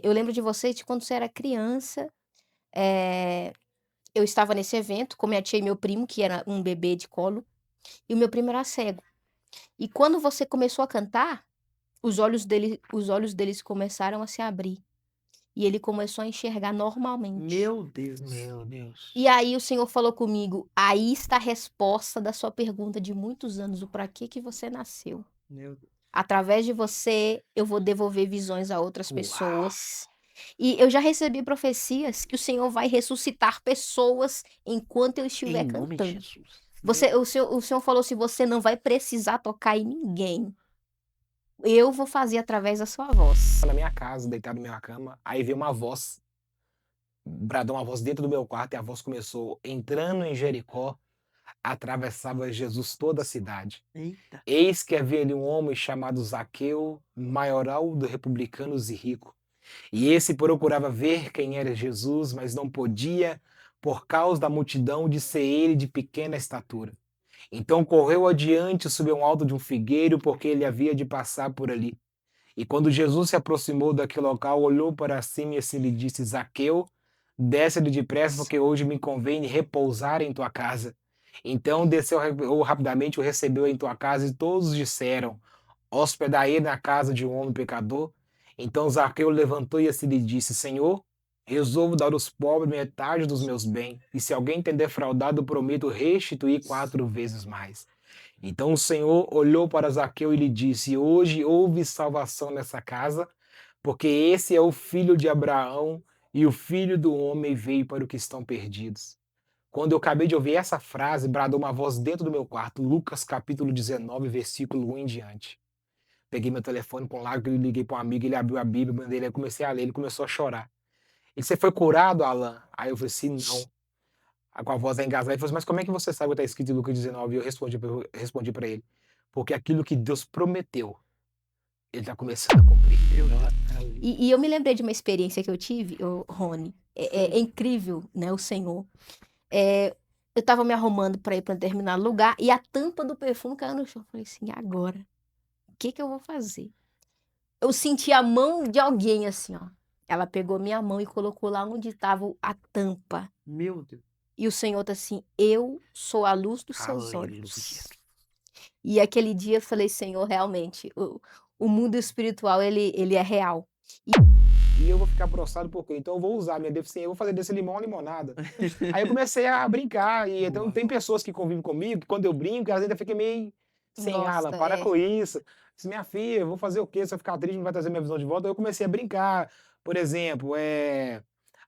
Eu lembro de você de quando você era criança, eh, eu estava nesse evento com minha tia e meu primo, que era um bebê de colo, e o meu primo era cego. E quando você começou a cantar, os olhos deles começaram a se abrir, e ele começou a enxergar normalmente. Meu Deus. Meu E Deus. aí o Senhor falou comigo: "Aí está a resposta da sua pergunta de muitos anos, o pra que que você nasceu. Meu Deus. Através de você, eu vou devolver visões a outras Uau! pessoas". E eu já recebi profecias que o Senhor vai ressuscitar pessoas enquanto eu Em estiver nome de cantando. Jesus. Meu O Senhor falou assim: "Você não vai precisar tocar em ninguém, eu vou fazer através da sua voz". Na minha casa, deitado na minha cama, aí veio uma voz, bradou uma voz dentro do meu quarto e a voz começou: "Entrando em Jericó, atravessava Jesus toda a cidade. eita. Eis que havia ali um homem chamado Zaqueu, maioral dos republicanos e rico. E esse procurava ver quem era Jesus, mas não podia, por causa da multidão, de ser ele de pequena estatura. Então correu adiante, subiu ao alto de um figueiro, porque ele havia de passar por ali. E quando Jesus se aproximou daquele local, olhou para cima e assim lhe disse: Zaqueu, desce-lhe depressa, porque hoje me convém repousar em tua casa. Então desceu rapidamente, o recebeu em tua casa, e todos disseram: hospedai ele na casa de um homem pecador. Então Zaqueu levantou e assim lhe disse: Senhor, resolvo dar aos pobres metade dos meus bens, e se alguém tem defraudado, prometo restituir 4 vezes mais. Então o Senhor olhou para Zaqueu e lhe disse: Hoje houve salvação nessa casa, porque esse é o filho de Abraão, e o filho do homem veio para os que estão perdidos. Quando eu acabei de ouvir essa frase, bradou uma voz dentro do meu quarto, Lucas capítulo 19, versículo 1 em diante. Peguei meu telefone com lágrimas, liguei para um amigo, ele abriu a Bíblia, mandei ele, eu comecei a ler, ele começou a chorar. Ele: Você foi curado, Alan? Aí eu falei assim: Não. Com a voz engasgada, ele falou assim: Mas como é que você sabe o que está escrito em Lucas 19? E eu respondi para ele: Porque aquilo que Deus prometeu, ele está começando a cumprir. Meu Deus. Aleluia. E eu me lembrei de uma experiência que eu tive, Rony, é Sim. incrível, né, o Senhor. Eh, eu estava me arrumando para ir para determinado lugar e a tampa do perfume caiu no chão. Eu falei assim: "E agora? O que que eu vou fazer?". Eu senti a mão de alguém assim, ó. Ela pegou minha mão e colocou lá onde estava a tampa. Meu Deus. E o Senhor tá assim: "Eu sou a luz dos seus Aleluia. olhos". E aquele dia eu falei: "Senhor, realmente, o mundo espiritual ele é real". E eu vou ficar prostrado por quê? Então eu vou usar minha deficiência, eu vou fazer desse limão uma limonada. Aí eu comecei a brincar, e então Boa. tem pessoas que convivem comigo, que quando eu brinco, elas ainda ficam meio sem: Alan, Gosta, para é. com isso. Disse: Minha filha, eu vou fazer o quê? Se eu ficar triste, não vai trazer minha visão de volta. Aí eu comecei a brincar. Por exemplo,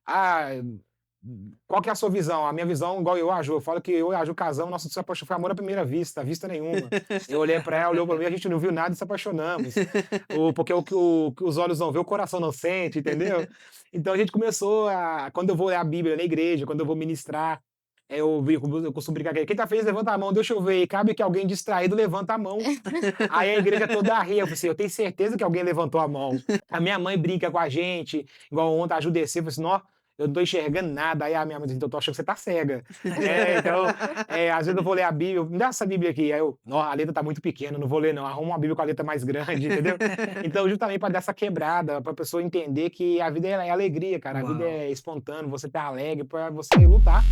ah, qual que é a sua visão? A minha visão, igual eu e a Ju, eu falo que eu e a Ju casamos, nosso se apaixonou, foi amor à primeira vista, vista nenhuma. Eu olhei para ela, olhou para mim, a gente não viu nada e se apaixonamos. Porque o que os olhos não vê, o coração não sente, entendeu? Então a gente começou a. Quando eu vou ler a Bíblia na igreja, quando eu vou ministrar, eu costumo brincar com ele. Quem tá feliz, levanta a mão, deixa eu ver. E cabe que alguém distraído levanta a mão. Aí a igreja toda ria. Eu falei assim: eu tenho certeza que alguém levantou a mão. A minha mãe brinca com a gente, igual ontem a Ju desceu, eu falei assim: Nó, eu não tô enxergando nada. Aí a minha mãe diz: então eu tô achando que você tá cega. Então, às vezes eu vou ler a Bíblia, me dá essa Bíblia aqui. Aí eu, nó, a letra tá muito pequena, não vou ler não. Arruma uma Bíblia com a letra mais grande, entendeu? Então, justamente para dar essa quebrada, pra pessoa entender que a vida é alegria, cara. A vida Uau. é espontânea, você tá alegre pra você lutar.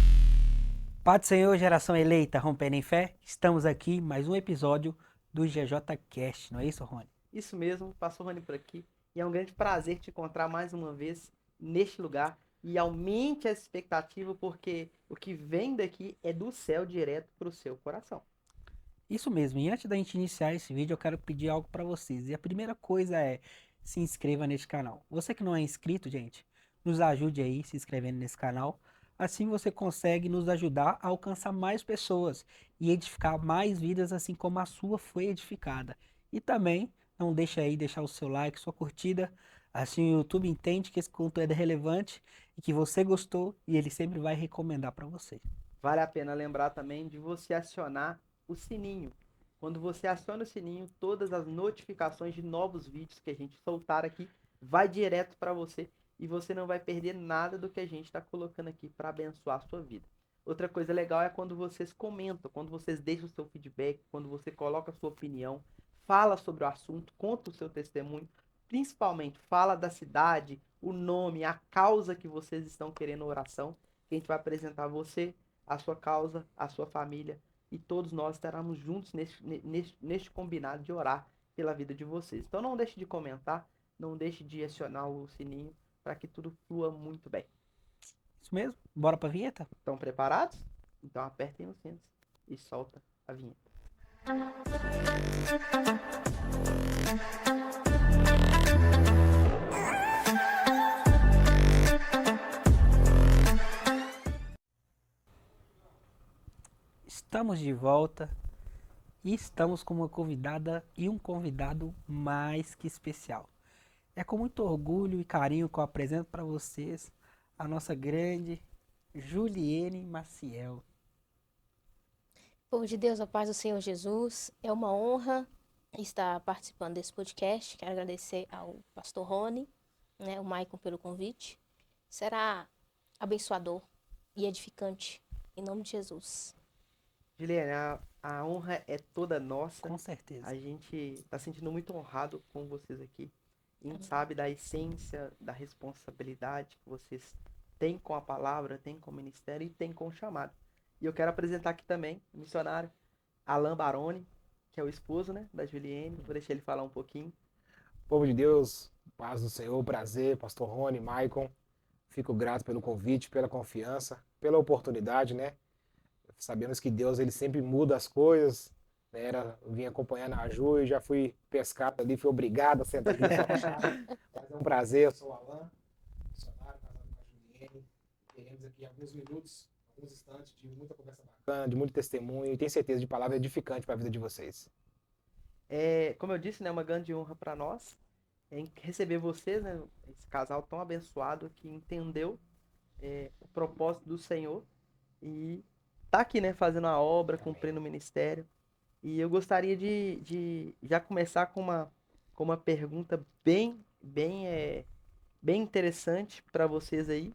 Pai do Senhor, geração eleita, rompendo em fé, estamos aqui, mais um episódio do GJ Cast, não é isso, Rony? Isso mesmo, passou o Rony por aqui. E é um grande prazer te encontrar mais uma vez neste lugar. E aumente essa expectativa, porque o que vem daqui é do céu direto para o seu coração. Isso mesmo, e antes da gente iniciar esse vídeo, eu quero pedir algo para vocês. E a primeira coisa é, se inscreva neste canal. Você que não é inscrito, gente, nos ajude aí se inscrevendo nesse canal. Assim você consegue nos ajudar a alcançar mais pessoas e edificar mais vidas, assim como a sua foi edificada. E também, não deixa aí deixar o seu like, sua curtida. Assim o YouTube entende que esse conteúdo é relevante e que você gostou e ele sempre vai recomendar para você. Vale a pena lembrar também de você acionar o sininho. Quando você aciona o sininho, todas as notificações de novos vídeos que a gente soltar aqui vai direto para você e você não vai perder nada do que a gente está colocando aqui para abençoar a sua vida. Outra coisa legal é quando vocês comentam, quando vocês deixam o seu feedback, quando você coloca a sua opinião, fala sobre o assunto, conta o seu testemunho, principalmente fala da cidade, o nome, a causa que vocês estão querendo oração, que a gente vai apresentar você, a sua causa, a sua família, e todos nós estaremos juntos neste combinado de orar pela vida de vocês. Então não deixe de comentar, não deixe de acionar o sininho para que tudo flua muito bem. Isso mesmo? Bora pra vinheta? Estão preparados? Então apertem os cintos e solta a vinheta. Estamos de volta e estamos com uma convidada e um convidado mais que especial. É com muito orgulho e carinho que eu apresento para vocês a nossa grande Juliene Maciel. Povo de Deus, a paz do Senhor Jesus, é uma honra estar participando desse podcast. Quero agradecer ao pastor Rony, né, o Maicon pelo convite. Será abençoador e edificante, em nome de Jesus. Juliane, a honra é toda nossa. Com certeza. A gente está sentindo muito honrado com vocês aqui. A gente sabe da essência, da responsabilidade que vocês têm com a palavra, têm com o ministério e têm com o chamado. E eu quero apresentar aqui também o missionário Alan Baroni, que é o esposo, né, da Juliene. Vou deixar ele falar um pouquinho. Povo de Deus, paz do Senhor, prazer, pastor Rony, Maicon. Fico grato pelo convite, pela confiança, pela oportunidade, né? Sabemos que Deus, ele sempre muda as coisas, né? Eu vim acompanhando a Ju e já fui pescado ali, fui obrigado a sentar aqui. Mas é um prazer, eu sou o Alan, missionário, casado com a Juliene. Teremos aqui alguns minutos, alguns instantes de muita conversa bacana, de muito testemunho e tenho certeza de palavra edificante para a vida de vocês. Como eu disse, né, uma grande honra para nós em receber vocês, né, esse casal tão abençoado que entendeu o propósito do Senhor e tá aqui, né, fazendo a obra, cumprindo o ministério. E eu gostaria de já começar com uma pergunta bem interessante para vocês aí.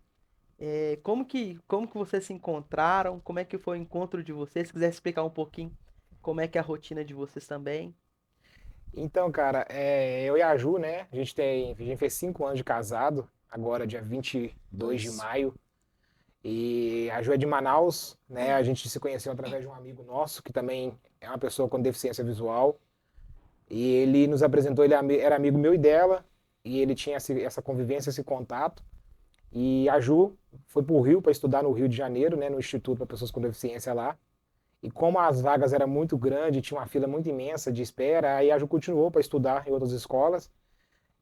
Como que vocês se encontraram? Como é que foi o encontro de vocês? Se quiser explicar um pouquinho como é que é a rotina de vocês também. Então, cara, eu e a Ju, né, a gente fez 5 anos de casado, agora dia 22 de maio. E a Ju é de Manaus, né? A gente se conheceu através de um amigo nosso, que também é uma pessoa com deficiência visual. E ele nos apresentou, ele era amigo meu e dela, e ele tinha essa convivência, esse contato. E a Ju foi para o Rio para estudar no Rio de Janeiro, né? No Instituto para Pessoas com Deficiência lá. E como as vagas eram muito grandes, tinha uma fila muito imensa de espera, aí a Ju continuou para estudar em outras escolas.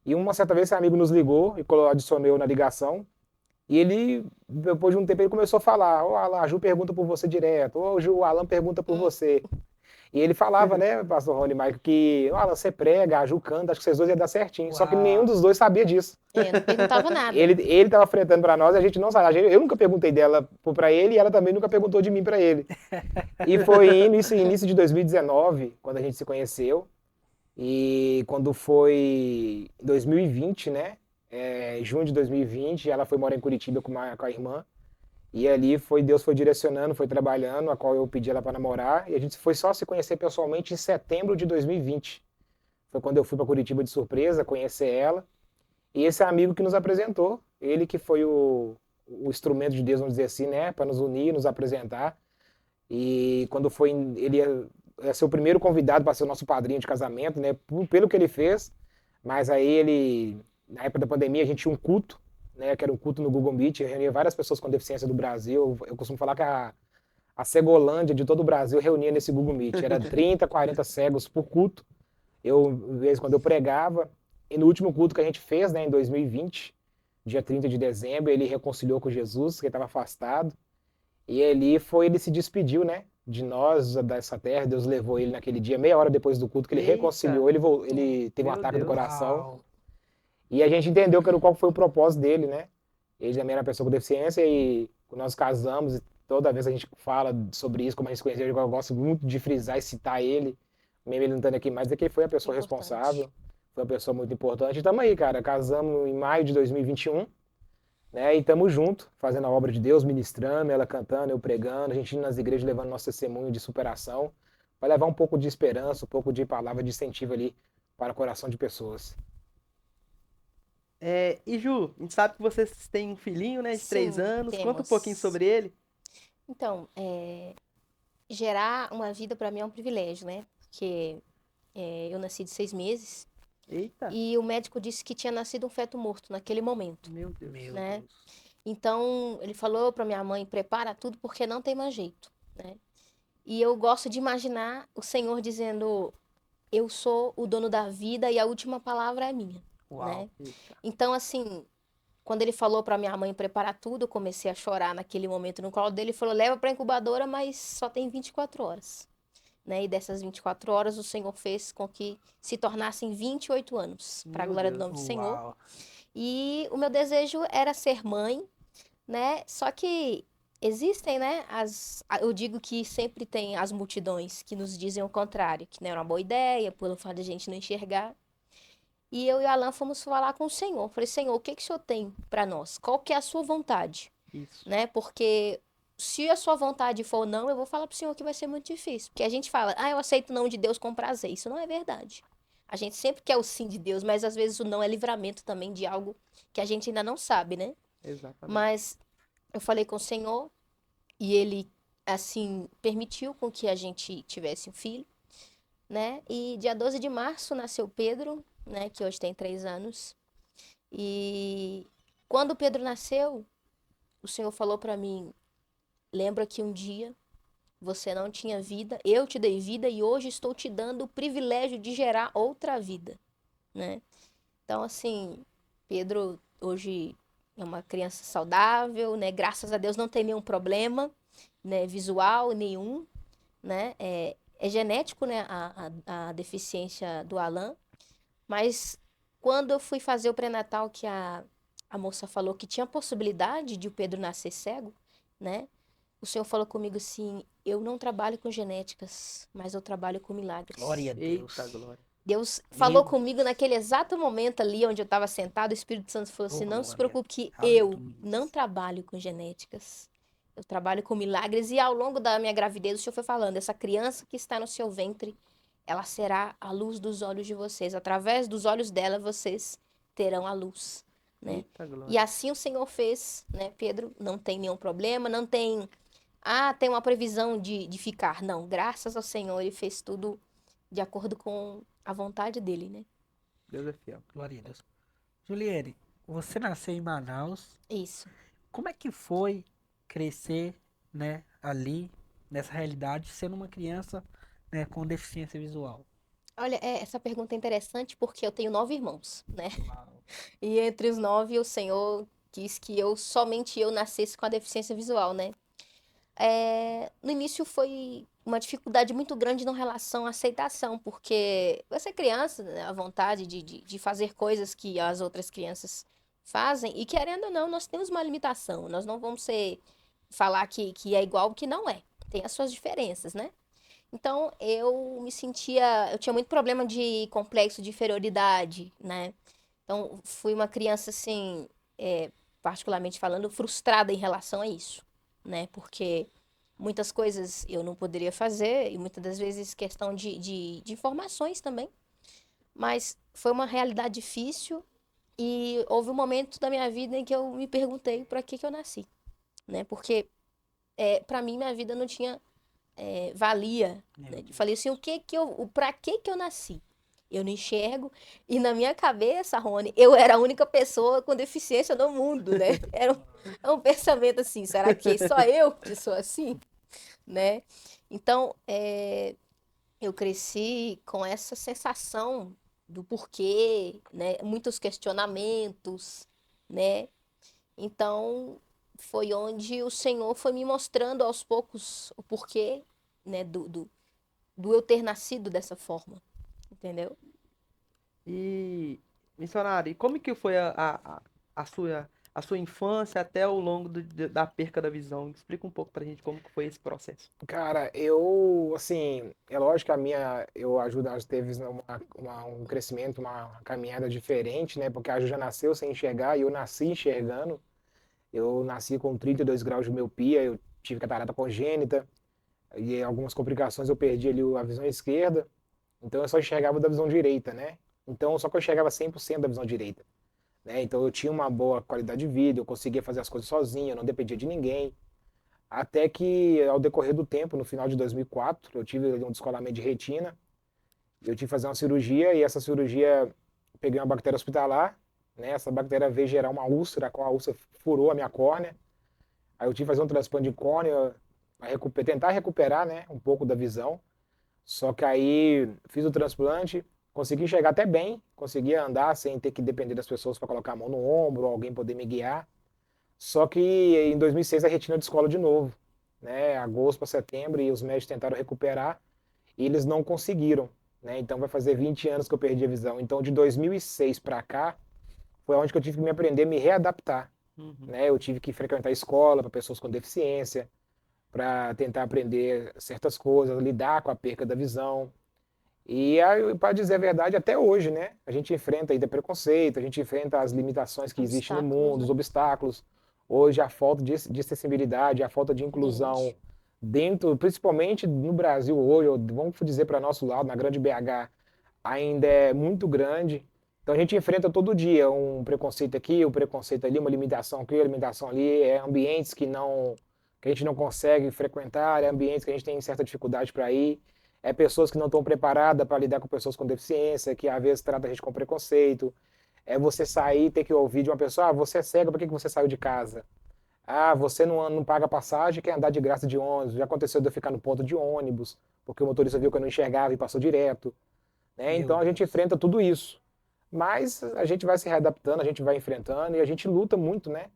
E uma certa vez esse amigo nos ligou e adicionou eu na ligação. E ele, depois de um tempo, ele começou a falar: Ô, Alan, a Ju pergunta por você direto. Ô, Ju, o Alan pergunta por você. E ele falava, né, pastor Rony Michael, que Alan, você prega, a Ju canta, acho que vocês dois iam dar certinho. Só que nenhum dos dois sabia disso. Não perguntava nada. Ele tava fretando pra nós e a gente não sabia. Eu nunca perguntei dela pra ele e ela também nunca perguntou de mim pra ele. E foi início de 2019, quando a gente se conheceu. E quando foi em 2020, né? Junho de 2020, ela foi morar em Curitiba com a irmã. E ali Deus foi direcionando, foi trabalhando, a qual eu pedi ela para namorar. E a gente foi só se conhecer pessoalmente em setembro de 2020. Foi quando eu fui para Curitiba de surpresa, conhecer ela. E esse amigo que nos apresentou, ele que foi o instrumento de Deus, vamos dizer assim, né? Para nos unir, nos apresentar. E quando ele ia ser o primeiro convidado para ser o nosso padrinho de casamento, né? Pelo que ele fez. Mas aí na época da pandemia, a gente tinha um culto, né, que era um culto no Google Meet, reunia várias pessoas com deficiência do Brasil. Eu costumo falar que a Cegolândia de todo o Brasil reunia nesse Google Meet. Era 30, 40 cegos por culto. De vez em quando eu pregava. E no último culto que a gente fez, né, em 2020, dia 30 de dezembro, ele reconciliou com Jesus, que estava afastado. E ali ele se despediu, né, de nós, dessa terra. Deus levou ele naquele dia, meia hora depois do culto, que ele reconciliou. Ele teve um ataque do coração. Uau. E a gente entendeu qual foi o propósito dele, né? Ele também era uma pessoa com deficiência e nós casamos e toda vez a gente fala sobre isso, como a gente se conheceu, eu gosto muito de frisar e citar ele, mesmo ele não estando aqui mais, é que ele foi a pessoa responsável, foi uma pessoa muito importante. E estamos aí, cara, casamos em maio de 2021, né? E estamos juntos, fazendo a obra de Deus, ministrando, ela cantando, eu pregando, a gente indo nas igrejas levando nosso testemunho de superação, vai levar um pouco de esperança, um pouco de palavra de incentivo ali para o coração de pessoas. E Ju, a gente sabe que vocês têm um filhinho, né, de 3 Sim, anos. Conta um pouquinho temos. sobre ele. Então, gerar uma vida para mim é um privilégio, né? Porque eu nasci de 6 meses Eita, e o médico disse que tinha nascido um feto morto naquele momento, meu Deus. Meu né? Deus. Então, ele falou para minha mãe, prepara tudo porque não tem mais jeito, né? E eu gosto de imaginar o Senhor dizendo, eu sou o dono da vida e a última palavra é minha, Uau. né? Eita. Então, assim, quando ele falou para minha mãe preparar tudo, eu comecei a chorar naquele momento no colo dele. Ele falou, leva para incubadora, mas só tem 24 horas, né? E dessas 24 horas, o Senhor fez com que se tornassem 28 anos, para a Meu glória do Deus. nome do Senhor. Uau. E o meu desejo era ser mãe, né? Só que existem, né? Eu digo que sempre tem as multidões que nos dizem o contrário, que não era uma boa ideia, pelo fato de a gente não enxergar. E eu e Alan fomos falar com o Senhor. Falei, Senhor, o que que o Senhor tem para nós? Qual que é a sua vontade? Isso. Né? Porque se a sua vontade for não, eu vou falar pro Senhor que vai ser muito difícil. Porque a gente fala, eu aceito o não de Deus com prazer. Isso não é verdade. A gente sempre quer o sim de Deus, mas às vezes o não é livramento também de algo que a gente ainda não sabe, né? Exatamente. Mas eu falei com o Senhor e ele, assim, permitiu com que a gente tivesse um filho, né? E dia 12 de março nasceu Pedro, né? Que hoje tem 3 anos. E quando o Pedro nasceu, o Senhor falou para mim, lembra que um dia você não tinha vida, eu te dei vida e hoje estou te dando o privilégio de gerar outra vida, né? Então, assim, Pedro hoje é uma criança saudável, né? Graças a Deus não tem nenhum problema, né? Visual nenhum, né? É genético, né? A deficiência do Alan. Mas quando eu fui fazer o pré-natal, que a moça falou que tinha possibilidade de o Pedro nascer cego, né? O senhor falou comigo assim: eu não trabalho com genéticas, mas eu trabalho com Glória milagres. a Deus. Eita, glória. Deus falou Meu comigo naquele exato momento ali onde eu estava sentado. O Espírito Santo falou oh, assim: não se glória. preocupe, que eu Aleluia. não trabalho com genéticas. Eu trabalho com milagres. E ao longo da minha gravidez, o senhor foi falando: essa criança que está no seu ventre, ela será a luz dos olhos de vocês. Através dos olhos dela, vocês terão a luz, né? Eita, E glória. assim o Senhor fez, né, Pedro? Não tem nenhum problema, não tem. Tem uma previsão de ficar. Não, graças ao Senhor, ele fez tudo de acordo com a vontade dele, né? Deus é fiel. Glória a Deus. Juliane, você nasceu em Manaus. Isso. Como é que foi crescer, né, ali, nessa realidade, sendo uma criança, né, com deficiência visual? Olha, essa pergunta é interessante porque eu tenho 9 irmãos, né? Uau. E entre os 9, o Senhor quis que somente eu nascesse com a deficiência visual, né? No início foi uma dificuldade muito grande em relação à aceitação, porque você é criança, né, a vontade de fazer coisas que as outras crianças fazem, e querendo ou não, nós temos uma limitação, nós não vamos falar que é igual, que não é, tem as suas diferenças, né? Então eu tinha muito problema de complexo de inferioridade, né? Então fui uma criança assim, particularmente falando, frustrada em relação a isso, né? Porque muitas coisas eu não poderia fazer, e muitas das vezes questão de informações também. Mas foi uma realidade difícil e houve um momento da minha vida em que eu me perguntei para que eu nasci, né? Porque para mim minha vida não tinha valia, Meu né? Eu Deus. falei assim, para que eu nasci? Eu não enxergo. E na minha cabeça, Rony, eu era a única pessoa com deficiência no mundo, né? É um pensamento assim, será que só eu que sou assim, né? Então, eu cresci com essa sensação do porquê, né? Muitos questionamentos, né? Então, foi onde o Senhor foi me mostrando aos poucos o porquê, né? Do eu ter nascido dessa forma, entendeu? E, missionário, e como que foi a sua infância até o longo da perca da visão? Explica um pouco pra gente como que foi esse processo. Cara, eu, assim, é lógico que eu ajudo, nós teve um crescimento, uma caminhada diferente, né? Porque a Ju já nasceu sem enxergar e eu nasci enxergando. Eu nasci com 32 graus de miopia, eu tive catarata congênita e algumas complicações eu perdi ali a visão esquerda, então eu só enxergava da visão direita, né? Então, só que eu enxergava 100% da visão direita, né? Então eu tinha uma boa qualidade de vida, eu conseguia fazer as coisas sozinho, eu não dependia de ninguém. Até que, ao decorrer do tempo, no final de 2004, eu tive um descolamento de retina, eu tive que fazer uma cirurgia, e essa cirurgia, peguei uma bactéria hospitalar, né? Essa bactéria veio gerar uma úlcera, a úlcera furou a minha córnea. Aí eu tive que fazer um transplante de córnea para tentar recuperar, né, um pouco da visão. Só que aí fiz o transplante, consegui chegar até bem, consegui andar sem ter que depender das pessoas para colocar a mão no ombro, ou alguém poder me guiar. Só que em 2006 a retina descola de novo, né? Agosto para setembro, e os médicos tentaram recuperar e eles não conseguiram, né? Então vai fazer 20 anos que eu perdi a visão. Então de 2006 para cá foi onde que eu tive que me aprender a me readaptar, Uhum. né? Eu tive que frequentar escola para pessoas com deficiência, para tentar aprender certas coisas, lidar com a perca da visão. E para dizer a verdade, até hoje, né? A gente enfrenta ainda preconceito, a gente enfrenta as limitações que existem no Obstáculos, mundo, os né? obstáculos. Hoje a falta de acessibilidade, a falta de inclusão Gente. dentro, principalmente no Brasil hoje, ou vamos dizer para nosso lado, na grande BH, ainda é muito grande. Então a gente enfrenta todo dia um preconceito aqui, um preconceito ali, uma limitação aqui, uma limitação ali, ambientes que a gente não consegue frequentar, ambientes que a gente tem certa dificuldade para ir, pessoas que não estão preparadas para lidar com pessoas com deficiência, que às vezes trata a gente com preconceito. É você sair e ter que ouvir de uma pessoa: ah, você é cego, por que você saiu de casa? Ah, você não paga passagem, quer andar de graça de ônibus. Já aconteceu de eu ficar no ponto de ônibus, porque o motorista viu que eu não enxergava e passou direto, né? Meu Então a gente Deus. enfrenta tudo isso. Mas a gente vai se readaptando, a gente vai enfrentando, e a gente luta muito, né?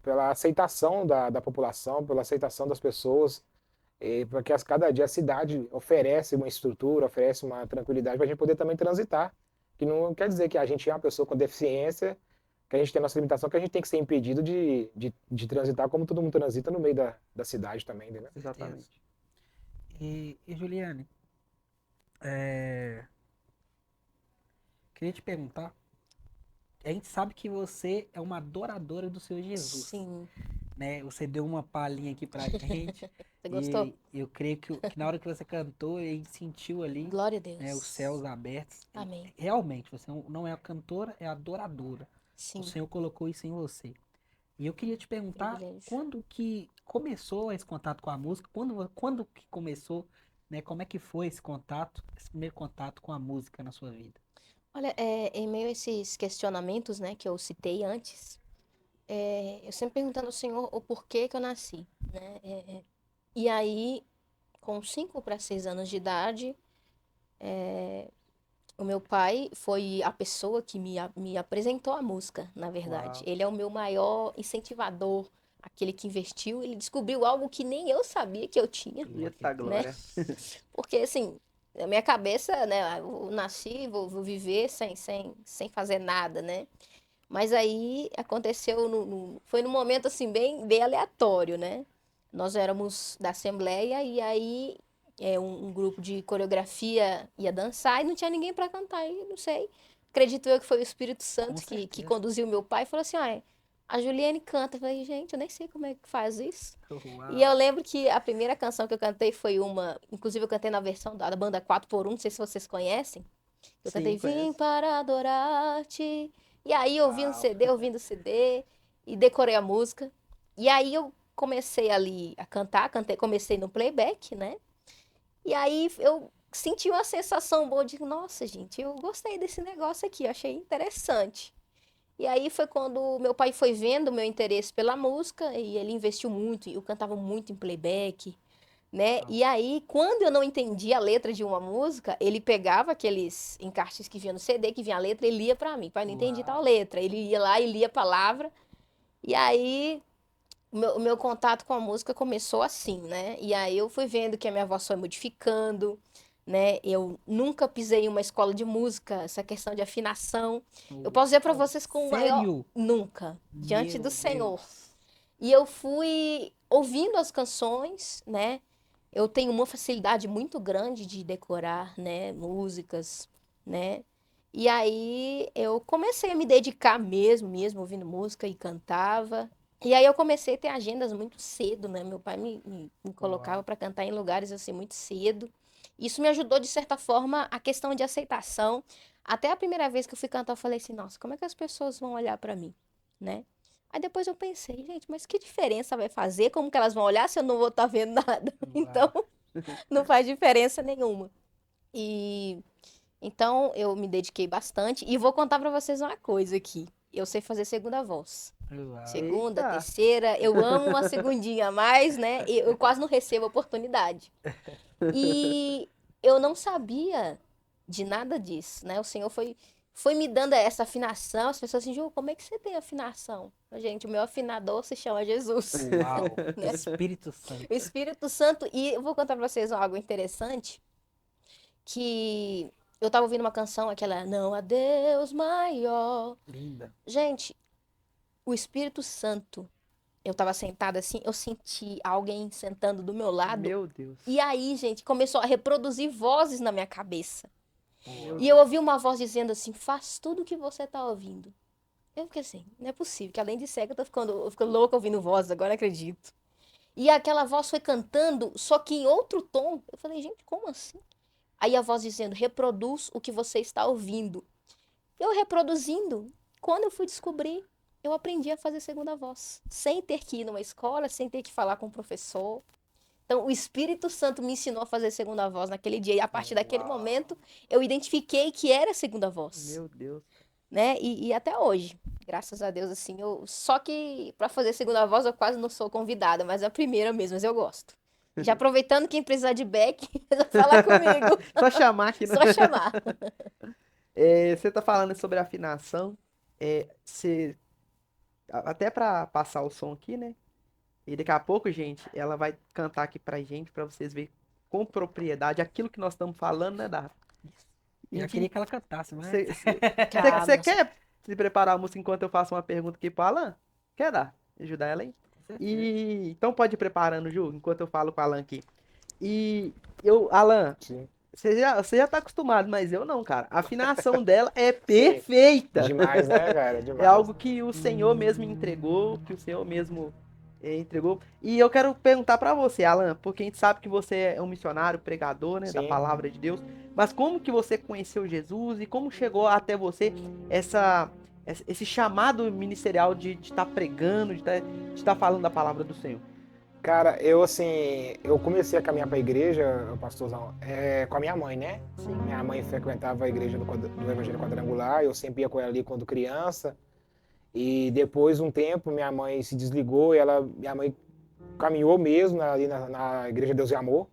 Pela aceitação da população, pela aceitação das pessoas, porque cada dia a cidade oferece uma estrutura, oferece uma tranquilidade para a gente poder também transitar. Que não quer dizer que a gente é uma pessoa com deficiência, que a gente tem a nossa limitação, que a gente tem que ser impedido de transitar como todo mundo transita no meio da cidade também, né? Exatamente. E Juliane, é, queria te perguntar, a gente sabe que você é uma adoradora do Senhor Jesus, Sim. né? Você deu uma palhinha aqui pra gente, Você gostou? e eu creio que na hora que você cantou, a gente sentiu ali, Glória a né, os Deus. céus abertos. Amém. Realmente, você não é a cantora, é a adoradora. O Sim. Senhor colocou isso em você. E eu queria te perguntar, Privilégio. quando que começou esse contato com a música? Quando que começou, né? Como é que foi esse contato, esse primeiro contato com a música na sua vida? Olha, em meio a esses questionamentos, né, que eu citei antes, eu sempre perguntando ao Senhor o porquê que eu nasci, né? E aí, com 5 para 6 anos de idade, o meu pai foi a pessoa que me apresentou a música, na verdade. Uau. Ele é o meu maior incentivador, aquele que investiu. Ele descobriu algo que nem eu sabia que eu tinha, Eita glória. porque assim, na minha cabeça, né, eu nasci, vou viver sem fazer nada, né? Mas aí aconteceu, foi num momento assim, bem aleatório, né? Nós éramos da Assembleia e aí um grupo de coreografia ia dançar e não tinha ninguém para cantar. E não sei, acredito eu que foi o Espírito Com Santo que certeza. conduziu meu pai e falou assim: ah, a Juliane canta. Eu falei: gente, eu nem sei como é que faz isso. E eu Uau. lembro que a primeira canção que eu cantei foi uma. Inclusive, eu cantei na versão da banda 4x1, não sei se vocês conhecem. Eu cantei Sim, Vim conheço. para adorar-te. E aí, Uau. ouvindo o CD, e decorei a música. E aí, eu comecei ali a cantar, comecei no playback, né? E aí, eu senti uma sensação boa de, nossa, gente, eu gostei desse negócio aqui, eu achei interessante. E aí foi quando meu pai foi vendo o meu interesse pela música e ele investiu muito, eu cantava muito em playback, né? Uau. E aí, quando eu não entendia a letra de uma música, ele pegava aqueles encartes que vinha no CD, que vinha a letra, e lia pra mim. Pai, não entendi tal Uau. letra. Ele ia lá e lia a palavra. E aí, o meu contato com a música começou assim, né? E aí eu fui vendo que a minha voz foi modificando, né? Eu nunca pisei em uma escola de música, essa questão de afinação. Eu posso dizer pra Uau. vocês com o maior Sério? nunca, diante do Meu Senhor. Deus. E eu fui ouvindo as canções, né? Eu tenho uma facilidade muito grande de decorar, né, músicas, né? E aí eu comecei a me dedicar mesmo ouvindo música e cantava. E aí eu comecei a ter agendas muito cedo, né? Meu pai me colocava Uau. para cantar em lugares assim muito cedo. Isso me ajudou de certa forma a questão de aceitação, Até a primeira vez que eu fui cantar, eu falei assim, nossa, como é que as pessoas vão olhar pra mim, né? Aí depois eu pensei, gente, mas que diferença vai fazer? Como que elas vão olhar se eu não vou estar vendo nada? Então, Uau. não faz diferença nenhuma. E então eu me dediquei bastante e vou contar pra vocês uma coisa aqui. Eu sei fazer segunda voz. Uau. Segunda, Eita. terceira, eu amo uma segundinha a mais, né? E eu quase não recebo oportunidade. E eu não sabia de nada disso, né? O Senhor foi me dando essa afinação. As pessoas assim, Ju, como é que você tem afinação? Gente, o meu afinador se chama Jesus, Uau. né? Espírito Santo. O Espírito Santo. E eu vou contar pra vocês algo interessante, que eu tava ouvindo uma canção, aquela Não há Deus maior. Linda. Gente, o Espírito Santo, eu tava sentada assim, eu senti alguém sentando do meu lado. Meu Deus. E aí, gente, começou a reproduzir vozes na minha cabeça. Meu E eu ouvi uma voz dizendo assim: faz tudo o que você tá ouvindo. Eu fiquei assim: não é possível, que além de cega, eu fico louca ouvindo vozes, agora eu acredito. E aquela voz foi cantando, só que em outro tom. Eu falei: gente, como assim? Aí a voz dizendo: reproduz o que você está ouvindo. Eu reproduzindo. Quando eu fui descobrir, eu aprendi a fazer segunda voz, sem ter que ir numa escola, sem ter que falar com o professor. Então, o Espírito Santo me ensinou a fazer segunda voz naquele dia. E a partir daquele Uau. momento, eu identifiquei que era segunda voz, Meu Deus. né? E até hoje, graças a Deus, assim, só que para fazer segunda voz eu quase não sou convidada, mas é a primeira mesmo, mas eu gosto. Já aproveitando, quem precisar de back, fala comigo. Só chamar aqui. Só chamar. Você tá falando sobre afinação. Até pra passar o som aqui, né? E daqui a pouco, gente, ela vai cantar aqui pra gente, pra vocês verem com propriedade aquilo que nós estamos falando, né, Dara? Eu já Enfim, queria que ela cantasse, mas. você quer se preparar a música enquanto eu faço uma pergunta aqui pro Alan? Quer dar? Ajudar ela aí? E então pode ir preparando, Ju, enquanto eu falo com o Alan aqui. Alan, Sim. você já tá acostumado, mas eu não, cara. A afinação dela é perfeita. Demais, né, cara? É Demais. algo que o Senhor mesmo entregou, que o Senhor mesmo entregou. E eu quero perguntar pra você, Alan, porque a gente sabe que você é um missionário, pregador, né, da Sim. palavra de Deus. Mas como que você conheceu Jesus e como chegou até você esse chamado ministerial de estar pregando, de estar falando da palavra do Senhor? Cara, eu comecei a caminhar para a igreja, pastorzão, com a minha mãe, né? Sim. Minha mãe frequentava a igreja do Evangelho Quadrangular, eu sempre ia com ela ali quando criança. E depois, um tempo, minha mãe se desligou e minha mãe caminhou mesmo ali na Igreja Deus e Amor.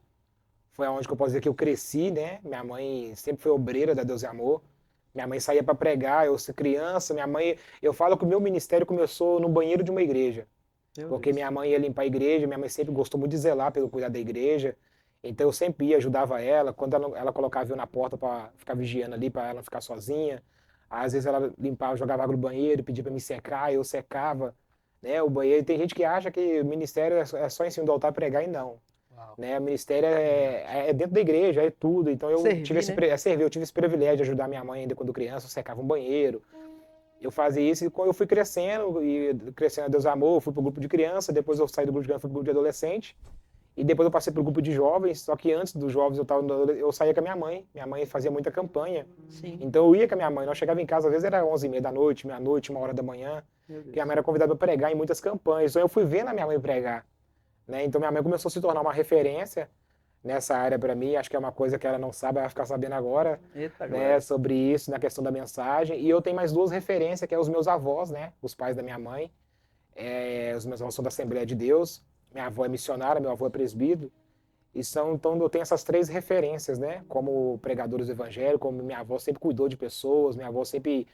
Foi onde que eu posso dizer que eu cresci, né? Minha mãe sempre foi obreira da Deus e Amor. Minha mãe saía para pregar, eu ser criança, eu falo que o meu ministério começou no banheiro de uma igreja. Meu Porque Deus. minha mãe ia limpar a igreja, minha mãe sempre gostou muito de zelar pelo cuidado da igreja. Então eu sempre ia, ajudava ela. Quando ela colocava eu na porta para ficar vigiando ali, para ela não ficar sozinha. Às vezes ela limpava, jogava água no banheiro, pedia para me secar, eu secava, né, o banheiro. Tem gente que acha que o ministério é só em cima do altar pregar e não. Uau. Né? O ministério é dentro da igreja, é tudo. Então eu Servir, tive né? servir, eu tive esse privilégio de ajudar minha mãe ainda quando criança, eu secava um banheiro. Eu fazia isso e quando eu fui crescendo a Deus Amor, eu fui pro grupo de criança, depois eu saí do grupo de criança, fui pro grupo de adolescente, e depois eu passei pro grupo de jovens, só que antes dos jovens eu saía com a minha mãe fazia muita campanha, Sim. então eu ia com a minha mãe, nós chegava em casa, às vezes era 11h30 da noite, meia-noite, 1h da manhã, Meu e a Deus. minha mãe era convidada para pregar em muitas campanhas, então eu fui vendo a minha mãe pregar, né? Então minha mãe começou a se tornar uma referência nessa área para mim, acho que é uma coisa que ela não sabe, ela vai ficar sabendo agora, Eita, né, glória. sobre isso, na questão da mensagem. E eu tenho mais duas referências, que é os meus avós, né, os pais da minha mãe. Os meus avós são da Assembleia de Deus, minha avó é missionária, meu avô é presbítero. Então eu tenho essas três referências, né, como pregadores do evangelho, como minha avó sempre cuidou de pessoas, minha avó sempre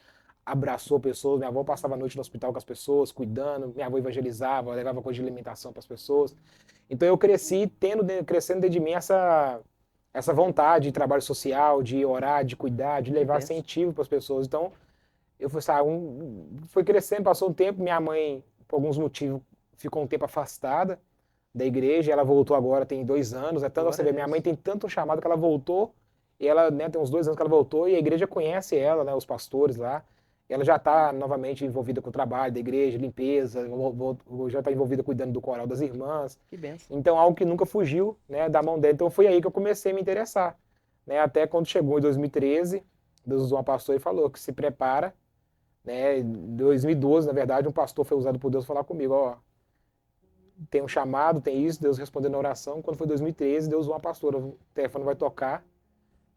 abraçou pessoas, minha avó passava a noite no hospital com as pessoas, cuidando, minha avó evangelizava, levava coisa de alimentação para as pessoas. Então eu cresci crescendo dentro de mim essa vontade de trabalho social, de orar, de cuidar, de levar benção. incentivo para as pessoas. Então eu fui, sabe, fui crescendo, passou um tempo, minha mãe, por alguns motivos, ficou um tempo afastada da igreja, ela voltou agora, tem 2 anos, é tanto Glória você a vê, minha Deus. mãe tem tanto um chamado que ela voltou, e ela, né, tem uns 2 anos que ela voltou, e a igreja conhece ela, né, os pastores lá, ela já está novamente envolvida com o trabalho da igreja, limpeza, já está envolvida cuidando do coral das irmãs, Que benção. então algo que nunca fugiu, né, da mão dela, então foi aí que eu comecei a me interessar, né, até quando chegou em 2013, Deus usou uma pastora e falou que se prepara, né? Em 2012, na verdade, um pastor foi usado por Deus falar comigo, ó, tem um chamado, tem isso, Deus respondeu na oração. Quando foi 2013, Deus usou uma pastora, o telefone vai tocar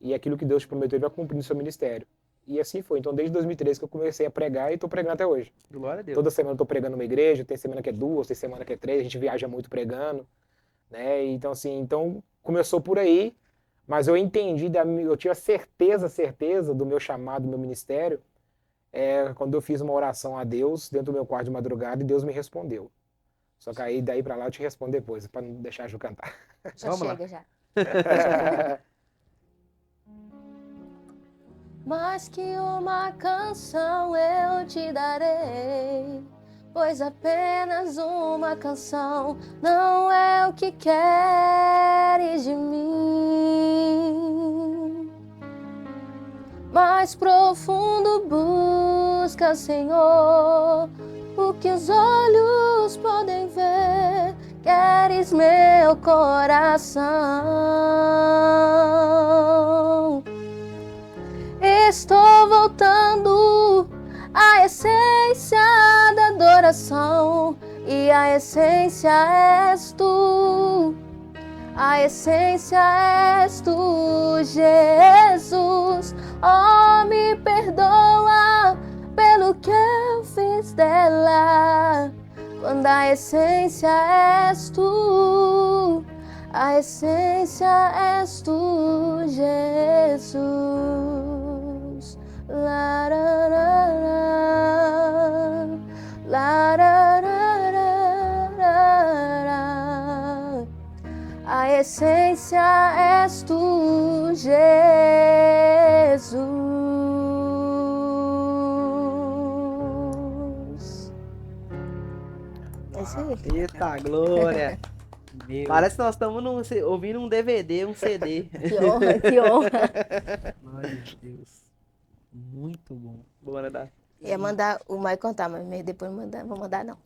e aquilo que Deus te prometeu ele vai cumprir no seu ministério. E assim foi. Então, desde 2013 que eu comecei a pregar e estou pregando até hoje. Glória a Deus. Toda semana eu estou pregando numa igreja, tem semana que é 2, tem semana que é 3, a gente viaja muito pregando, né? Então, assim, então começou por aí, mas eu entendi, eu tinha certeza do meu chamado, do meu ministério, quando eu fiz uma oração a Deus dentro do meu quarto de madrugada e Deus me respondeu. Só que aí daí pra lá eu te respondo depois, pra não deixar a Ju cantar. Já Vamos lá. chega, já. Mais que uma canção eu te darei, pois apenas uma canção não é o que queres de mim. Mais profundo busca, Senhor, o que os olhos podem ver. Queres meu coração. Estou voltando à essência da adoração, e a essência és tu. A essência és tu, Jesus. Oh, me perdoa pelo que eu fiz dela, quando a essência és tu. A essência és tu, Jesus. La, la, la, la, la, la, la, la, la. A essência és tu, Jesus. É isso aí. Eita, glória. Meu, Parece que nós estamos ouvindo um DVD, um CD. Que honra, que honra. glória a Deus. Muito bom. Boa, né, Dá? Ia mandar o Maicon contar, mas depois vou mandar não.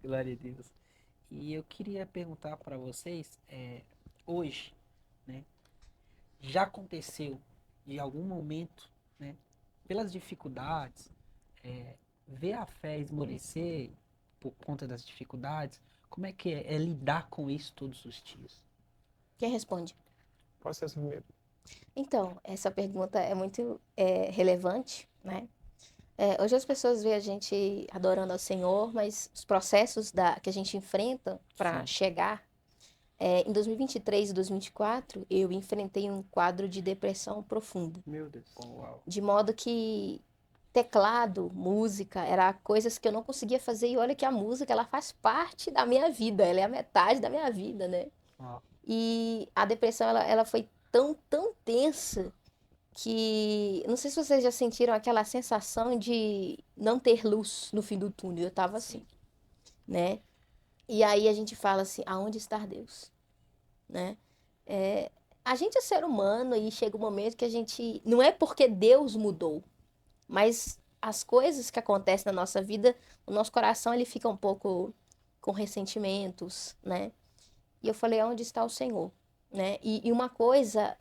Glória a Deus. E eu queria perguntar para vocês, hoje, né, já aconteceu de algum momento, né, pelas dificuldades, ver a fé esmorecer por conta das dificuldades? Como é que é lidar com isso todos os dias? Quem responde? Pode ser o primeiro. Então, essa pergunta é muito relevante, né? Hoje as pessoas veem a gente adorando ao Senhor, mas os processos que a gente enfrenta para Sim. chegar. Em 2023 e 2024, eu enfrentei um quadro de depressão profunda. Meu Deus. Uau. De modo que teclado, música, era coisas que eu não conseguia fazer. E olha que a música, ela faz parte da minha vida, ela é a metade da minha vida, né? Uau. E a depressão, ela foi tão tensa que... Não sei se vocês já sentiram aquela sensação de não ter luz no fim do túnel. Eu tava assim, né? E aí a gente fala assim, aonde está Deus? Né? A gente é ser humano e chega um momento que a gente... Não é porque Deus mudou, mas as coisas que acontecem na nossa vida, o nosso coração ele fica um pouco com ressentimentos, né? E eu falei, aonde está o Senhor? Né? E uma coisa,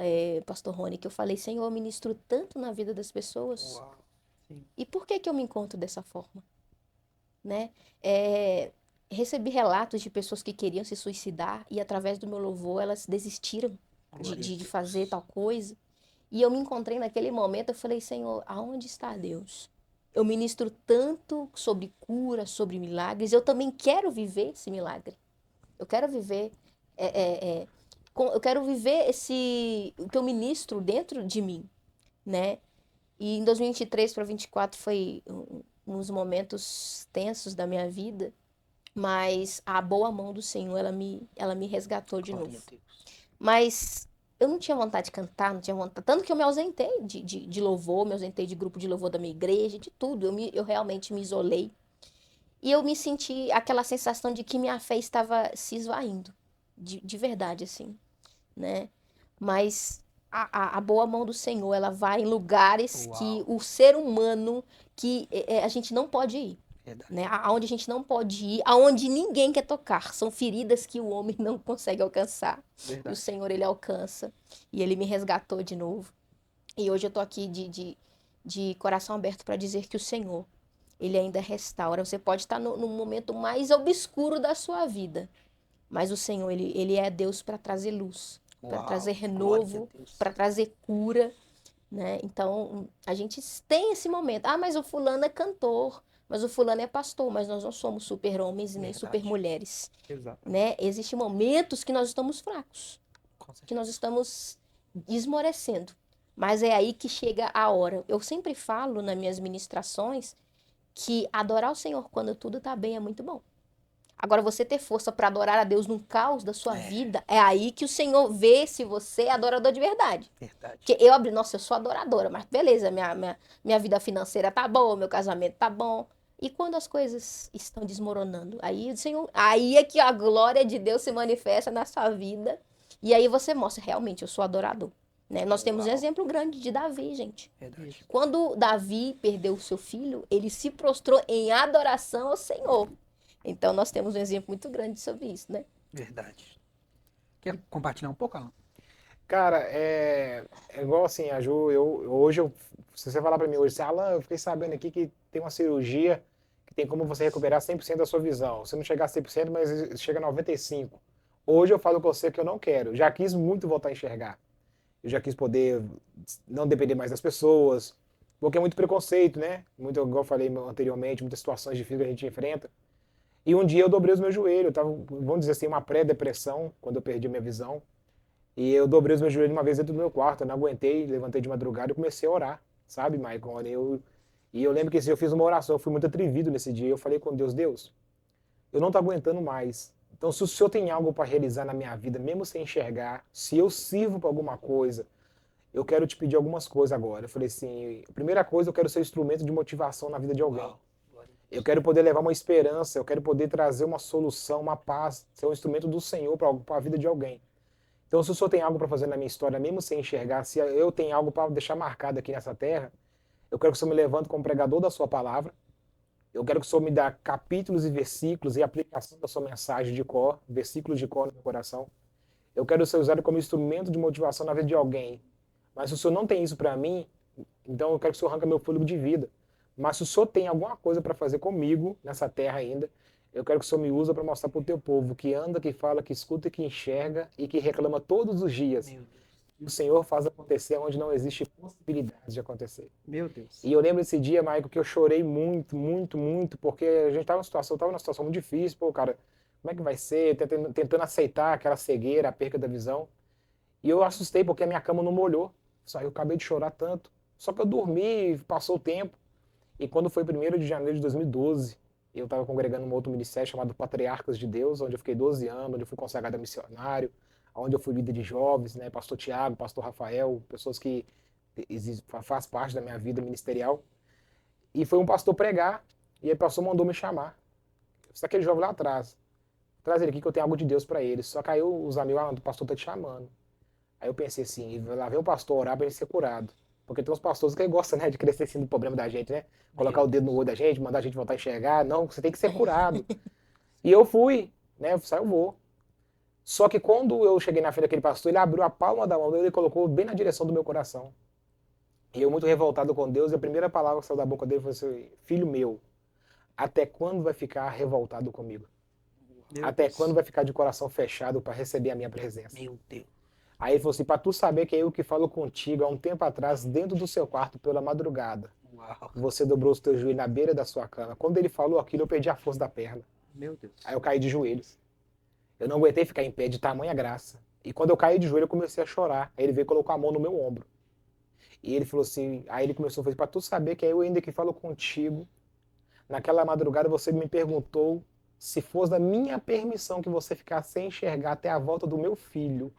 Pastor Rony, que eu falei, Senhor, eu ministro tanto na vida das pessoas. Uau. Sim. E por que eu me encontro dessa forma? Né? Recebi relatos de pessoas que queriam se suicidar e através do meu louvor elas desistiram Glória a de Deus. fazer tal coisa. E eu me encontrei naquele momento, eu falei, Senhor, aonde está Deus? Eu ministro tanto sobre cura, sobre milagres, eu também quero viver esse milagre. Eu quero viver, eu quero viver o que eu ministro dentro de mim, né? E em 2023 para 2024 foi uns momentos tensos da minha vida, mas a boa mão do Senhor, ela me resgatou de Glória novo. a Deus. Mas eu não tinha vontade de cantar, não tinha vontade. Tanto que eu me ausentei de louvor, me ausentei de grupo de louvor da minha igreja, de tudo. Eu realmente me isolei. E eu me senti aquela sensação de que minha fé estava se esvaindo. De verdade, assim, né? Mas a boa mão do Senhor, ela vai em lugares Uau. que o ser humano, que a gente não pode ir. Verdade. né? Aonde a gente não pode ir, aonde ninguém quer tocar. São feridas que o homem não consegue alcançar. E o Verdade. Senhor, ele alcança. E ele me resgatou de novo. E hoje eu tô aqui de coração aberto para dizer que o Senhor, ele ainda restaura. Você pode estar no momento mais obscuro da sua vida, mas o Senhor, ele é Deus para trazer luz, para Uau, trazer glória renovo, a Deus. para trazer cura, né? Então, a gente tem esse momento. Ah, mas o fulano é cantor, mas o fulano é pastor, mas nós não somos super-homens e nem Verdade. super-mulheres, Exato. né? Existem momentos que nós estamos fracos, Com certeza. que nós estamos esmorecendo. Mas é aí que chega a hora. Eu sempre falo nas minhas ministrações que adorar o Senhor quando tudo tá bem é muito bom. Agora, você ter força para adorar a Deus no caos da sua vida, é aí que o Senhor vê se você é adorador de verdade. Verdade. Porque eu abri, nossa, eu sou adoradora, mas beleza, minha vida financeira tá boa, meu casamento tá bom. E quando as coisas estão desmoronando, aí o Senhor, aí é que a glória de Deus se manifesta na sua vida. E aí você mostra, realmente, eu sou adorador. Né? Nós temos um Uau. exemplo grande de Davi, gente. Verdade. Quando Davi perdeu o seu filho, ele se prostrou em adoração ao Senhor. Então nós temos um exemplo muito grande sobre isso, né? Verdade. Quer compartilhar um pouco, Alan? Cara, é igual assim, a Ju, se você falar pra mim hoje, assim, Alan, eu fiquei sabendo aqui que tem uma cirurgia que tem como você recuperar 100% da sua visão. Você não chegar a 100%, mas chega a 95%. Hoje eu falo com você que eu não quero. Já quis muito voltar a enxergar. Eu já quis poder não depender mais das pessoas, porque é muito preconceito, né? Muito, igual eu falei anteriormente, muitas situações difíceis que a gente enfrenta. E um dia eu dobrei os meus joelhos, eu tava, vamos dizer assim, uma pré-depressão, quando eu perdi minha visão. E eu dobrei os meus joelhos uma vez dentro do meu quarto, eu não aguentei, levantei de madrugada e comecei a orar, sabe, Maicon? E eu lembro que esse dia eu fiz uma oração, eu fui muito atrevido nesse dia. Eu falei com Deus, Deus, eu não tô aguentando mais. Então, se o Senhor tem algo para realizar na minha vida, mesmo sem enxergar, se eu sirvo para alguma coisa, eu quero te pedir algumas coisas agora. Eu falei assim, a primeira coisa, eu quero ser instrumento de motivação na vida de alguém. Uau, glória a Eu Deus. quero poder levar uma esperança, eu quero poder trazer uma solução, uma paz, ser um instrumento do Senhor para a vida de alguém. Então, se o Senhor tem algo para fazer na minha história, mesmo sem enxergar, se eu tenho algo para deixar marcado aqui nessa terra, eu quero que o Senhor me levante como pregador da sua palavra. Eu quero que o Senhor me dê capítulos e versículos e aplicação da sua mensagem de cor, versículos de cor no meu coração. Eu quero ser usado como instrumento de motivação na vida de alguém. Mas se o Senhor não tem isso para mim, então eu quero que o Senhor arranque meu fôlego de vida. Mas se o Senhor tem alguma coisa para fazer comigo nessa terra ainda, eu quero que o Senhor me use para mostrar para o teu povo que anda, que fala, que escuta, que enxerga e que reclama todos os dias. Meu Deus. E o Senhor faz acontecer onde não existe possibilidade de acontecer. Meu Deus. E eu lembro desse dia, Maico, que eu chorei muito, muito, muito, porque a gente estava numa situação muito difícil, pô, cara, como é que vai ser? Tentando aceitar aquela cegueira, a perca da visão. E eu assustei porque a minha cama não molhou. Só eu acabei de chorar tanto. Só que eu dormi, passou o tempo. E quando foi 1º de janeiro de 2012, eu estava congregando um outro ministério chamado Patriarcas de Deus, onde eu fiquei 12 anos, onde eu fui consagrado a missionário, onde eu fui líder de jovens, né, pastor Tiago, pastor Rafael, pessoas que faz parte da minha vida ministerial. E foi um pastor pregar, e aí o pastor mandou me chamar. Está aquele jovem lá atrás. Traz ele aqui que eu tenho algo de Deus para ele. Só que aí os amigos, o pastor tá te chamando. Aí eu pensei assim, lá vem o pastor orar para ele ser curado. Porque tem uns pastores que gostam, né, de crescer assim do problema da gente, né? Colocar o dedo no olho da gente, mandar a gente voltar a enxergar. Não, você tem que ser curado. E eu fui, né? Eu vou. Só que quando eu cheguei na frente daquele pastor, ele abriu a palma da mão dele e colocou bem na direção do meu coração. E eu muito revoltado com Deus, e a primeira palavra que saiu da boca dele foi assim, filho meu, até quando vai ficar revoltado comigo? Meu Até Deus. quando vai ficar de coração fechado para receber a minha presença? Meu Deus. Aí ele falou assim, para tu saber que é eu que falo contigo há um tempo atrás, dentro do seu quarto, pela madrugada, Uau. você dobrou os teus joelhos na beira da sua cama. Quando ele falou aquilo, eu perdi a força da perna. Meu Deus. Aí eu caí de joelhos. Eu não aguentei ficar em pé de tamanha graça. E quando eu caí de joelho, eu comecei a chorar. Aí ele veio e colocou a mão no meu ombro. E ele falou assim, aí ele começou a fazer, para tu saber que é eu ainda que falo contigo. Naquela madrugada você me perguntou se fosse da minha permissão que você ficasse sem enxergar até a volta do meu filho,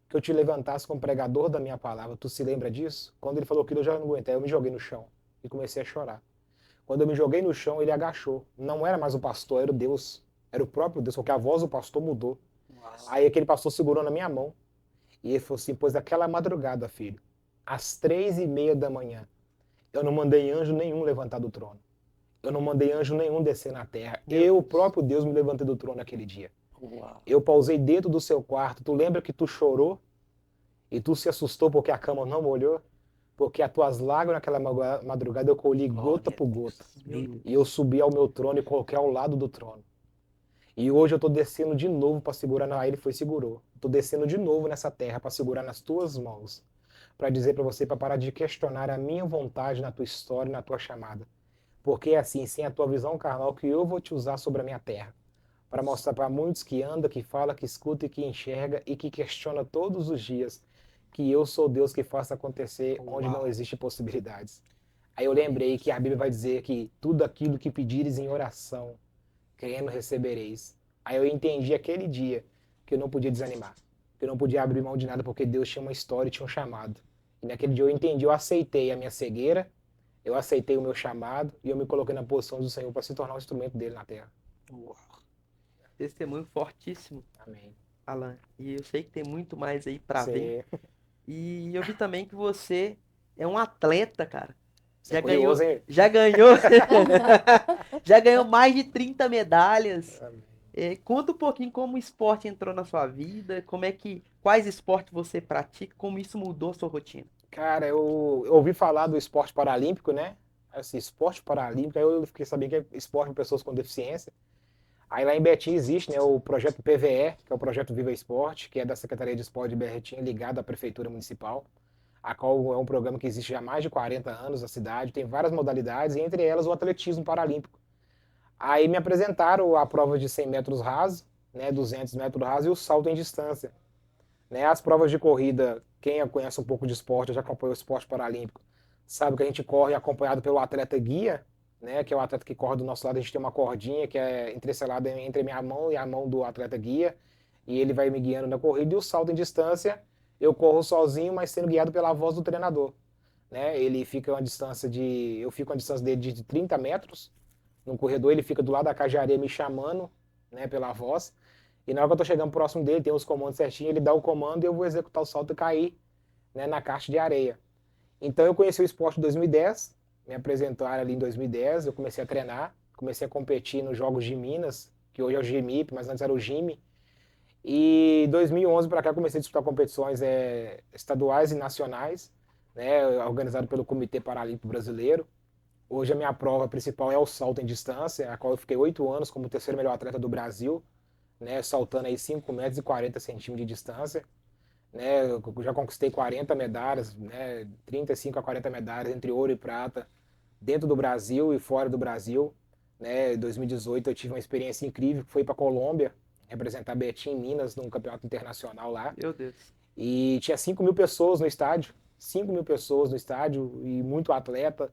que eu te levantasse como pregador da minha palavra. Tu se lembra disso? Quando ele falou aquilo, eu já não aguentei. Eu me joguei no chão e comecei a chorar. Quando eu me joguei no chão, ele agachou. Não era mais o pastor, era o Deus. Era o próprio Deus, porque a voz do pastor mudou. Uau. Aí aquele pastor segurou na minha mão. E ele falou assim, pois daquela madrugada, filho, às 3h30 da manhã, eu não mandei anjo nenhum levantar do trono. Eu não mandei anjo nenhum descer na terra. Meu Eu, o Deus. próprio Deus, me levantei do trono naquele dia. Uau. Eu pausei dentro do seu quarto. Tu lembra que tu chorou? E tu se assustou porque a cama não molhou? Porque as tuas lágrimas naquela madrugada eu colhi gota por gota. Meu Deus. E eu subi ao meu trono e coloquei ao lado do trono. E hoje eu tô descendo de novo para segurar. Aí ele foi e segurou. Tô descendo de novo nessa terra para segurar nas tuas mãos. Para dizer para você, para parar de questionar a minha vontade na tua história e na tua chamada. Porque é assim, sem a tua visão carnal, que eu vou te usar sobre a minha terra. Para mostrar para muitos que anda, que fala, que escuta e que enxerga e que questiona todos os dias que eu sou Deus que faça acontecer onde não Uau. existe possibilidades. Aí eu lembrei que a Bíblia vai dizer que tudo aquilo que pedires em oração, querendo recebereis. Aí eu entendi aquele dia que eu não podia desanimar, que eu não podia abrir mão de nada porque Deus tinha uma história e tinha um chamado. E naquele dia eu entendi, eu aceitei a minha cegueira, eu aceitei o meu chamado e eu me coloquei na posição do Senhor para se tornar um instrumento dele na terra. Uau. Testemunho fortíssimo, Amém. Alan. E eu sei que tem muito mais aí pra ver. Você, E eu vi também que você é um atleta, cara. você é curioso, hein? Já ganhou, já ganhou mais de 30 medalhas. Amém. Conta um pouquinho como o esporte entrou na sua vida, quais esportes você pratica, como isso mudou a sua rotina. Cara, eu ouvi falar do esporte paralímpico, né? Esse esporte paralímpico, aí eu fiquei sabendo que é esporte para pessoas com deficiência. Aí lá em Betim existe, né, o projeto PVE, que é o projeto Viva Esporte, que é da Secretaria de Esporte de Betim, ligado à Prefeitura Municipal, a qual é um programa que existe já há mais de 40 anos na cidade, tem várias modalidades, e entre elas o atletismo paralímpico. Aí me apresentaram a prova de 100 metros raso, né, 200 metros raso e o salto em distância. Né? As provas de corrida, quem conhece um pouco de esporte, já acompanhou o esporte paralímpico, sabe que a gente corre acompanhado pelo atleta guia, né, que é o atleta que corre do nosso lado. A gente tem uma cordinha que é entrecelada entre a minha mão e a mão do atleta guia, e ele vai me guiando na corrida. E o salto em distância, eu corro sozinho, mas sendo guiado pela voz do treinador. Né? Ele fica a uma distância de, eu fico a uma distância dele de 30 metros, no corredor ele fica do lado da caixa de areia me chamando, né, pela voz. E na hora que eu tô chegando próximo dele, tem os comandos certinho, ele dá o comando e eu vou executar o salto e cair, né, na caixa de areia. Então eu conheci o esporte em 2010, me apresentaram ali em 2010, eu comecei a treinar, comecei a competir nos Jogos de Minas, que hoje é o GMIP, mas antes era o GIME. E 2011 para cá comecei a disputar competições estaduais e nacionais, né, organizado pelo Comitê Paralímpico Brasileiro. Hoje a minha prova principal é o salto em distância, a qual eu fiquei 8 anos como o terceiro melhor atleta do Brasil, né, saltando aí 5 metros e 40 centímetros de distância. Né, eu já conquistei 40 medalhas, né, 35 a 40 medalhas entre ouro e prata, dentro do Brasil e fora do Brasil. Né, em 2018 eu tive uma experiência incrível, que foi para Colômbia, representar Betim em Minas, num campeonato internacional lá. Meu Deus. E tinha 5.000 pessoas no estádio, 5.000 pessoas no estádio e muito atleta.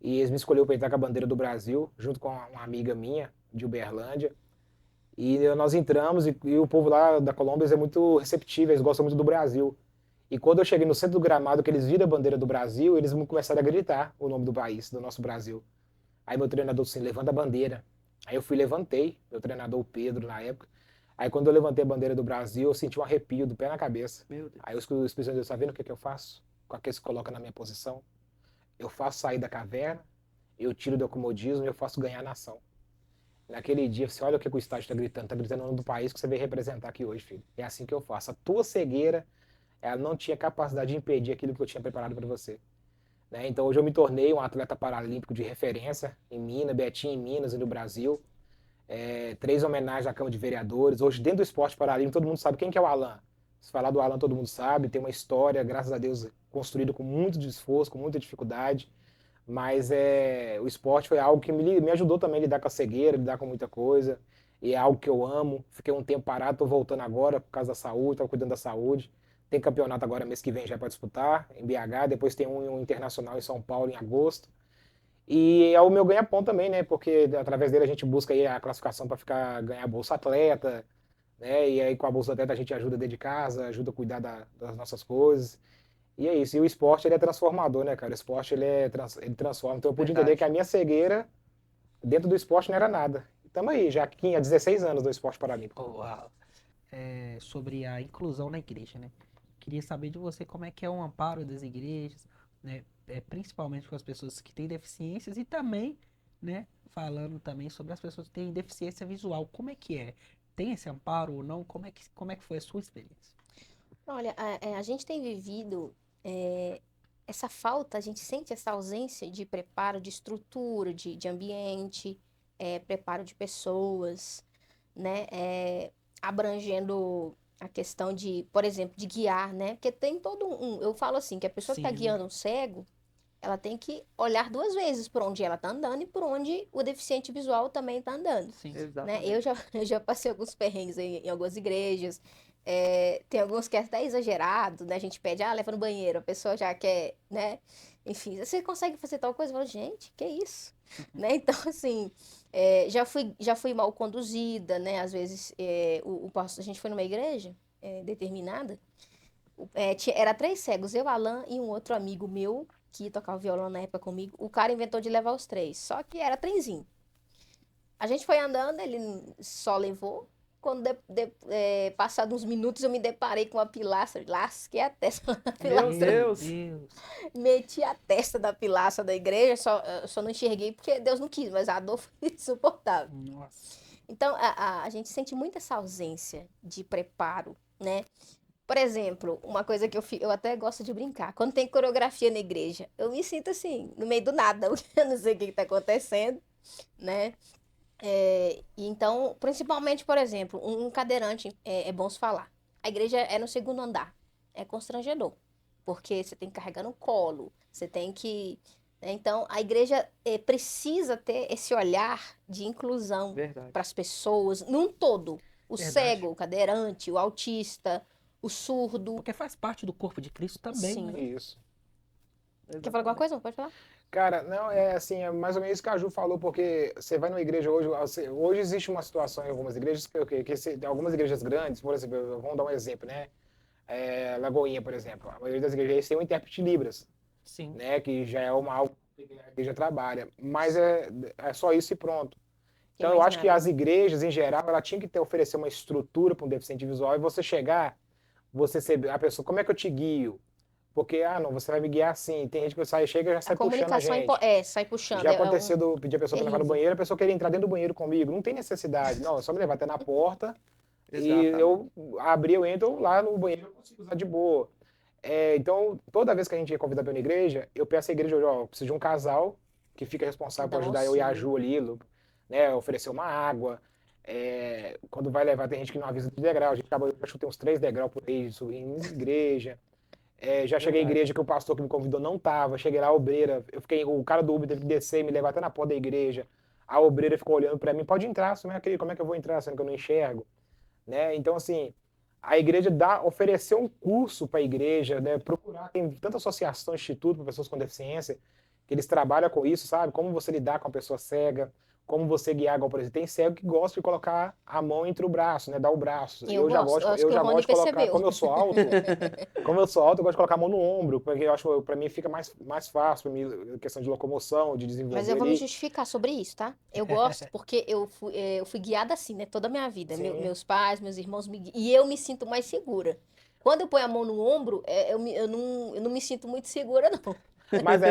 E eles me escolheram para entrar com a bandeira do Brasil, junto com uma amiga minha, de Uberlândia. E nós entramos e o povo lá da Colômbia é muito receptivo, eles gostam muito do Brasil. E quando eu cheguei no centro do gramado, que eles viram a bandeira do Brasil, eles começaram a gritar o nome do país, do nosso Brasil. Aí meu treinador disse, levanta a bandeira. Aí eu fui levantei, meu treinador o Pedro na época. Aí quando eu levantei a bandeira do Brasil, eu senti um arrepio do pé na cabeça. Meu Deus. Aí o Espírito de Deus, tá vendo o que eu faço? Com aquele que se coloca na minha posição? Eu faço sair da caverna, eu tiro do acomodismo e eu faço ganhar a nação. Naquele dia, você olha o que o estádio está gritando o nome do país que você veio representar aqui hoje, filho. É assim que eu faço. A tua cegueira, ela não tinha capacidade de impedir aquilo que eu tinha preparado para você. Né? Então hoje eu me tornei um atleta paralímpico de referência em Minas, Betim em Minas e no Brasil. 3 homenagens à Câmara de Vereadores. Hoje dentro do esporte paralímpico todo mundo sabe quem que é o Alan. Se falar do Alan todo mundo sabe, tem uma história, graças a Deus, construída com muito esforço, com muita dificuldade. Mas o esporte foi algo que me ajudou também a lidar com a cegueira, lidar com muita coisa. E é algo que eu amo. Fiquei um tempo parado, estou voltando agora por causa da saúde, estou cuidando da saúde. Tem campeonato agora mês que vem já para disputar, em BH. Depois tem um internacional em São Paulo em agosto. E é o meu ganha-pão também, né? Porque através dele a gente busca aí a classificação para ganhar Bolsa Atleta, né? E aí com a Bolsa Atleta a gente ajuda dentro de casa, ajuda a cuidar das nossas coisas. E é isso. E o esporte, ele é transformador, né, cara? O esporte, ele transforma. Então eu pude entender que a minha cegueira dentro do esporte não era nada. Estamos aí, já há 16 anos do esporte paralímpico. Uau. Sobre a inclusão na igreja, né? Queria saber de você como é que é o amparo das igrejas, né? Principalmente com as pessoas que têm deficiências e também né? Falando também sobre as pessoas que têm deficiência visual. Como é que é? Tem esse amparo ou não? Como é que foi a sua experiência? Olha, a gente tem vivido essa falta, a gente sente essa ausência de preparo, de estrutura, de ambiente, preparo de pessoas, né? Abrangendo a questão de, por exemplo, de guiar, né? Porque tem todo eu falo assim, que a pessoa que está Sim. guiando um cego, ela tem que olhar duas vezes por onde ela está andando e por onde o deficiente visual também está andando. Sim. Né? Exatamente. Eu já passei alguns perrengues em algumas igrejas. Tem alguns que é até exagerado, né? A gente pede, leva no banheiro, a pessoa já quer, né? Enfim, você consegue fazer tal coisa? Eu falo, gente, que isso? Né? Então, assim, já fui mal conduzida, né? Às vezes, o pastor, a gente foi numa igreja determinada, era 3 cegos, eu, Alan e um outro amigo meu, que tocava violão na época comigo. O cara inventou de levar os 3, só que era trenzinho. A gente foi andando, ele só levou. Quando, passados uns minutos, eu me deparei com uma pilastra. Lasquei a testa na Meu pilastra. Deus. Meti a testa da pilastra da igreja. Só não enxerguei porque Deus não quis, mas a dor foi insuportável. Nossa. Então, a gente sente muito essa ausência de preparo, né? Por exemplo, uma coisa que eu até gosto de brincar. Quando tem coreografia na igreja, eu me sinto assim, no meio do nada. Eu não sei o que está acontecendo, né? E então, principalmente, por exemplo, um cadeirante é bom se falar. A igreja é no segundo andar. É constrangedor. Porque você tem que carregar no colo, você tem que. Né? Então, a igreja precisa ter esse olhar de inclusão Verdade. para as pessoas, num todo. O Verdade. cego, o cadeirante, o autista, o surdo. Porque faz parte do corpo de Cristo também, Sim. né? Isso. Quer falar alguma coisa? Pode falar? Cara, não, é assim, é mais ou menos isso que a Ju falou, porque você vai numa igreja hoje, hoje existe uma situação em algumas igrejas, algumas igrejas grandes, por exemplo, vamos dar um exemplo, né? Lagoinha, por exemplo, a maioria das igrejas tem um intérprete de Libras, Sim. né? Que já é algo que a igreja trabalha, mas é só isso e pronto. Tem Então eu mais acho que nada. as igrejas, em geral, ela tinha que oferecer uma estrutura para um deficiente visual e você chegar, você ser a pessoa, como é que eu te guio? Porque, não, você vai me guiar assim. Tem gente que chega e já A sai puxando a comunicação gente. sai puxando. Já aconteceu de pedir a pessoa para levar no terrível. banheiro, a pessoa querer entrar dentro do banheiro comigo. Não tem necessidade. Não, é só me levar até na porta e Exatamente. eu abrir, eu entro lá no banheiro, eu consigo usar de boa. Então, toda vez que a gente é convidado para uma igreja, eu peço à igreja, eu preciso de um casal que fica responsável Dá por um ajudar eu e a auxílio. Ju ali, né, oferecer uma água. Quando vai levar, tem gente que não avisa de degrau. A gente acaba, eu acho que tem uns 3 degraus por aí, subindo em igreja. Já cheguei à Verdade. igreja que o pastor que me convidou não tava. Cheguei lá, a obreira, o cara do Uber teve que descer e me levar até na porta da igreja. A obreira ficou olhando para mim, pode entrar, senhor, como é que eu vou entrar, sendo que eu não enxergo? Né? Então, assim, a igreja oferecer um curso para a igreja, né? Procurar, tem tanta associação, instituto para pessoas com deficiência, que eles trabalham com isso, sabe? Como você lidar com a pessoa cega, como você guiar, igual, por exemplo, tem cego que gosta de colocar a mão entre o braço, né? Dar o braço. Eu gosto. Eu acho que o Rony De colocar, percebeu. como eu sou alto, eu gosto de colocar a mão no ombro, porque eu acho, para mim fica mais fácil, pra mim, questão de locomoção, de Mas desenvolver eu vou me ali. justificar sobre isso, tá? Eu gosto porque eu fui guiada assim, né? Toda a minha vida. Sim. Meus pais, meus irmãos e eu me sinto mais segura. Quando eu ponho a mão no ombro, eu não me sinto muito segura, não. Mas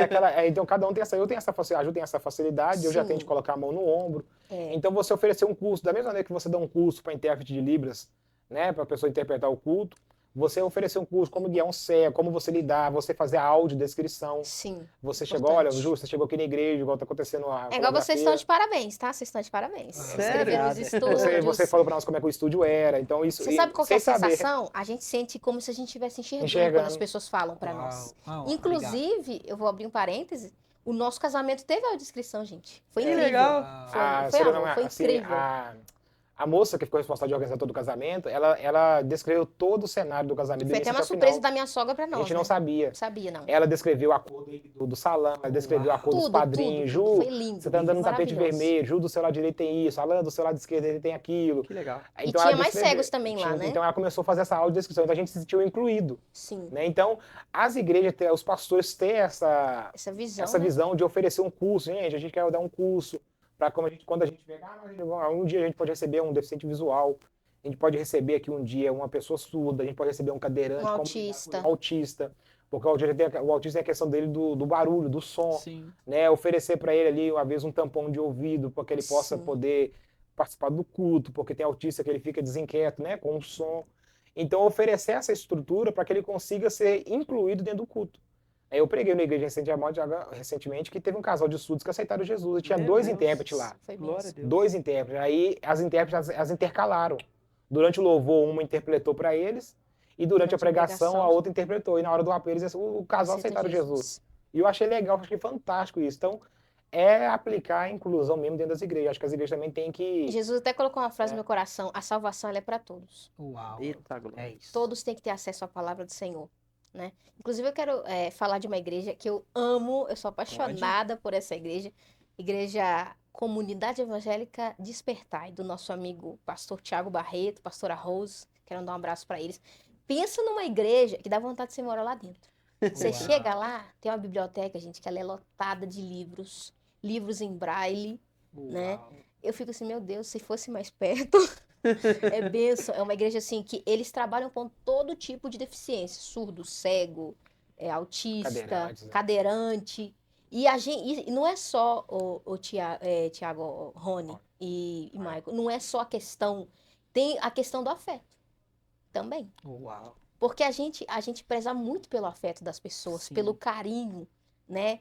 então cada um tem eu tenho essa facilidade, a Ju tem essa facilidade, eu já tenho de Sim. colocar a mão no ombro. É. Então você oferecer um curso, da mesma maneira que você dá um curso para intérprete de Libras, né, para a pessoa interpretar o culto, você oferecer um curso como guiar um cego, como você lidar, você fazer a audiodescrição. Sim. Você chegou, olha, Importante. Ju, você chegou aqui na igreja, igual tá acontecendo a É igual vocês estão coreografia. de parabéns, tá? Vocês estão de parabéns. Sério? Escreveram os Obrigada. Você estúdios. falou para nós como é que o estúdio era, então isso Você sabe qual que é sem a saber, sensação? A gente sente como se a gente estivesse enxergando enxergando. quando as pessoas falam pra nós. Uau, Inclusive, eu vou abrir um parêntese, o nosso casamento teve audiodescrição, gente. Foi Que incrível. legal. Foi amor, foi assim, incrível. a moça que ficou responsável de organizar todo o casamento, ela descreveu todo o cenário do casamento do Foi até início uma até o surpresa final. da minha sogra pra A nós, gente não né? sabia. Não sabia, não. Ela descreveu a cor do salão, ela descreveu a cor dos Tudo, padrinhos. tudo. Ju, Foi lindo. você tá andando no tapete Maravilhoso. vermelho. Ju, do seu lado direito tem isso. Alan, do seu lado esquerdo ele tem aquilo. Que legal. E Então tinha ela mais descreveu- cegos também lá, né? Então ela começou a fazer essa audiodescrição. Então a gente se sentiu incluído. Sim. Né? Então, as igrejas, os pastores têm essa Essa visão, visão, né? de oferecer um curso. Gente, a gente quer dar um curso para quando a gente vê, um dia a gente pode receber um deficiente visual, a gente pode receber aqui um dia uma pessoa surda, a gente pode receber um cadeirante, Um como lidar com autista. um autista. Porque o autismo tem a questão dele do barulho, do som, Sim. né? Oferecer para ele ali, uma vez, um tampão de ouvido, para que ele possa Sim. poder participar do culto, porque tem autista que ele fica desinquieto, né? Com o som. Então, oferecer essa estrutura para que ele consiga ser incluído dentro do culto. Eu preguei na igreja recentemente que teve um casal de surdos que aceitaram Jesus. E tinha Meu 2 Deus. intérpretes lá. Foi Glória a benção. Deus. 2 intérpretes. Aí as intérpretes as intercalaram. Durante o louvor, uma interpretou para eles. E durante a pregação, a outra interpretou. E na hora do apelo, o casal Aceita aceitaram Jesus. E eu achei legal, achei fantástico isso. Então, é aplicar a inclusão mesmo dentro das igrejas. Acho que as igrejas também têm que... Jesus até colocou uma frase no meu coração: a salvação ela é para todos. Uau. Eita, glória. É isso. Todos têm que ter acesso à palavra do Senhor, né? Inclusive, eu quero falar de uma igreja que eu amo, eu sou apaixonada por essa igreja. Igreja Comunidade Evangélica Despertai, do nosso amigo pastor Tiago Barreto, pastora Rose. Quero dar um abraço para eles. Pensa numa igreja que dá vontade de você morar lá dentro. Você Uau. chega lá, tem uma biblioteca, gente, que ela é lotada de livros, livros em braille, né? Uau. Eu fico assim, meu Deus, se fosse mais perto. É bênção. É uma igreja assim que eles trabalham com todo tipo de deficiência, surdo, cego, autista, Cadeirantes, né? cadeirante. E a gente, e não é só o Tiago, Rony e Michael, não é só a questão, tem a questão do afeto também. Uau. Porque a gente preza muito pelo afeto das pessoas, Sim. pelo carinho, né?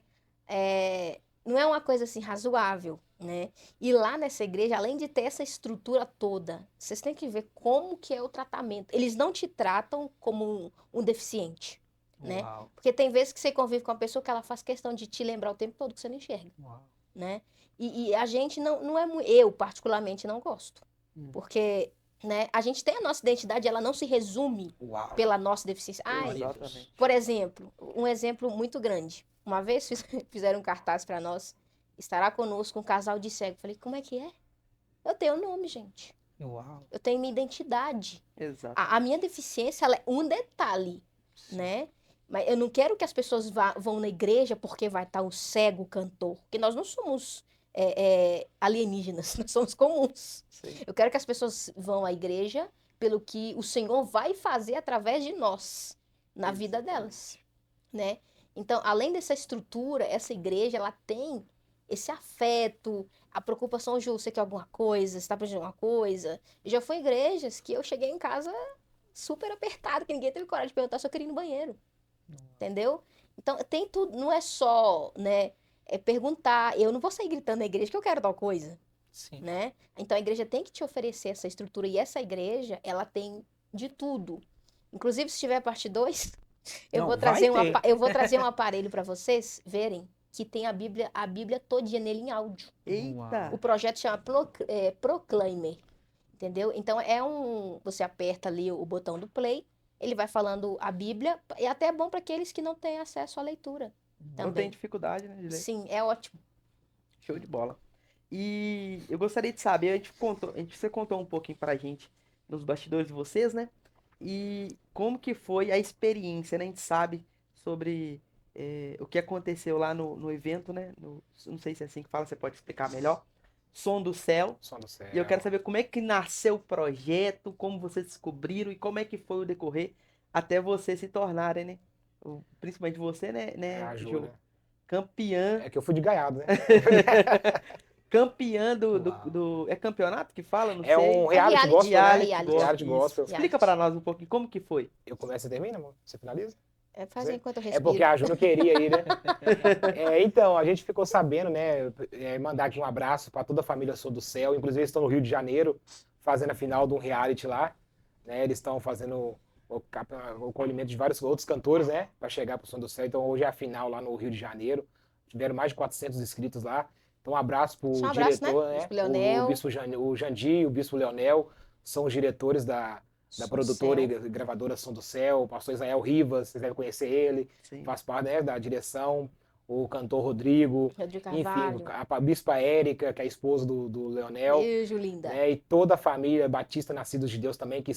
Não é uma coisa assim razoável, né? E lá nessa igreja, além de ter essa estrutura toda, vocês têm que ver como que é o tratamento. Eles não te tratam como um deficiente, né? Uau. Porque tem vezes que você convive com uma pessoa que ela faz questão de te lembrar o tempo todo que você não enxerga, Uau. né? E a gente não é... Eu, particularmente, não gosto. Porque, né, a gente tem a nossa identidade, ela não se resume Uau. pela nossa deficiência. Exatamente. Por exemplo, um exemplo muito grande. Uma vez fizeram um cartaz para nós, estará conosco um casal de cego. Falei, como é que é? Eu tenho nome, gente. Uau. Eu tenho minha identidade. Exato. A minha deficiência, ela é um detalhe, né? Mas eu não quero que as pessoas vão na igreja porque vai estar o cego cantor. Porque nós não somos alienígenas, nós somos comuns. Sim. Eu quero que as pessoas vão à igreja pelo que o Senhor vai fazer através de nós, na vida delas, né? Então, além dessa estrutura, essa igreja, ela tem esse afeto, a preocupação, Ju, você quer alguma coisa, você está precisando de alguma coisa. Já fui em igrejas que eu cheguei em casa super apertada, que ninguém teve coragem de perguntar se eu queria ir no banheiro, entendeu? Então, tem tudo, não é só, né, perguntar, eu não vou sair gritando na igreja que eu quero tal coisa, Sim. né? Então, a igreja tem que te oferecer essa estrutura, e essa igreja, ela tem de tudo. Inclusive, se tiver parte 2... Eu Não, vou vai trazer ter. eu vou trazer um aparelho para vocês verem que tem a Bíblia todinha nele em áudio. Eita. O projeto chama Proclaimer, entendeu? Então você aperta ali o botão do play, ele vai falando a Bíblia, e até é bom para aqueles que não têm acesso à leitura Não tem também. dificuldade, né, de ler. Sim, é ótimo. Show de bola. E eu gostaria de saber, você contou um pouquinho pra gente nos bastidores de vocês, né? E como que foi a experiência, né? A gente sabe sobre o que aconteceu lá no evento, né? Não sei se é assim que fala, você pode explicar melhor. Som do Céu. Som do céu. E eu quero saber como é que nasceu o projeto, como vocês descobriram e como é que foi o decorrer até vocês se tornarem, né? Principalmente você, né, A Ju, Jô? né? Campeã. É que eu fui de gaiado, né? Campeã Uau. É campeonato que fala? Não É sei. um reality reality, gospel, né? Reality Reality gospel. Isso. Explica para nós um pouquinho como que foi. Eu começo e termino, amor? Você finaliza? Faz enquanto eu É respiro. porque a Ju não queria ir, né? Então, a gente ficou sabendo, né? Mandar aqui um abraço para toda a família Sou do Céu. Inclusive, eles estão no Rio de Janeiro, fazendo a final de um reality lá. Né? Eles estão fazendo o acolhimento de vários outros cantores, né? Para chegar pro Som do Céu. Então, hoje é a final lá no Rio de Janeiro. Tiveram mais de 400 inscritos lá. Então, um abraço pro Só um abraço, diretor, né? né? Bispo Leonel. O Jandir e o Bispo Leonel. São os diretores da Som do produtora Céu. e gravadora Som do Céu, o pastor Israel Rivas, vocês devem conhecer ele, Sim. faz parte, né, da direção, o cantor Rodrigo, Rodrigo enfim, Carvalho. a bispa Érica, que é a esposa do Leonel, Beijo, linda. né, e toda a família Batista Nascidos de Deus também, que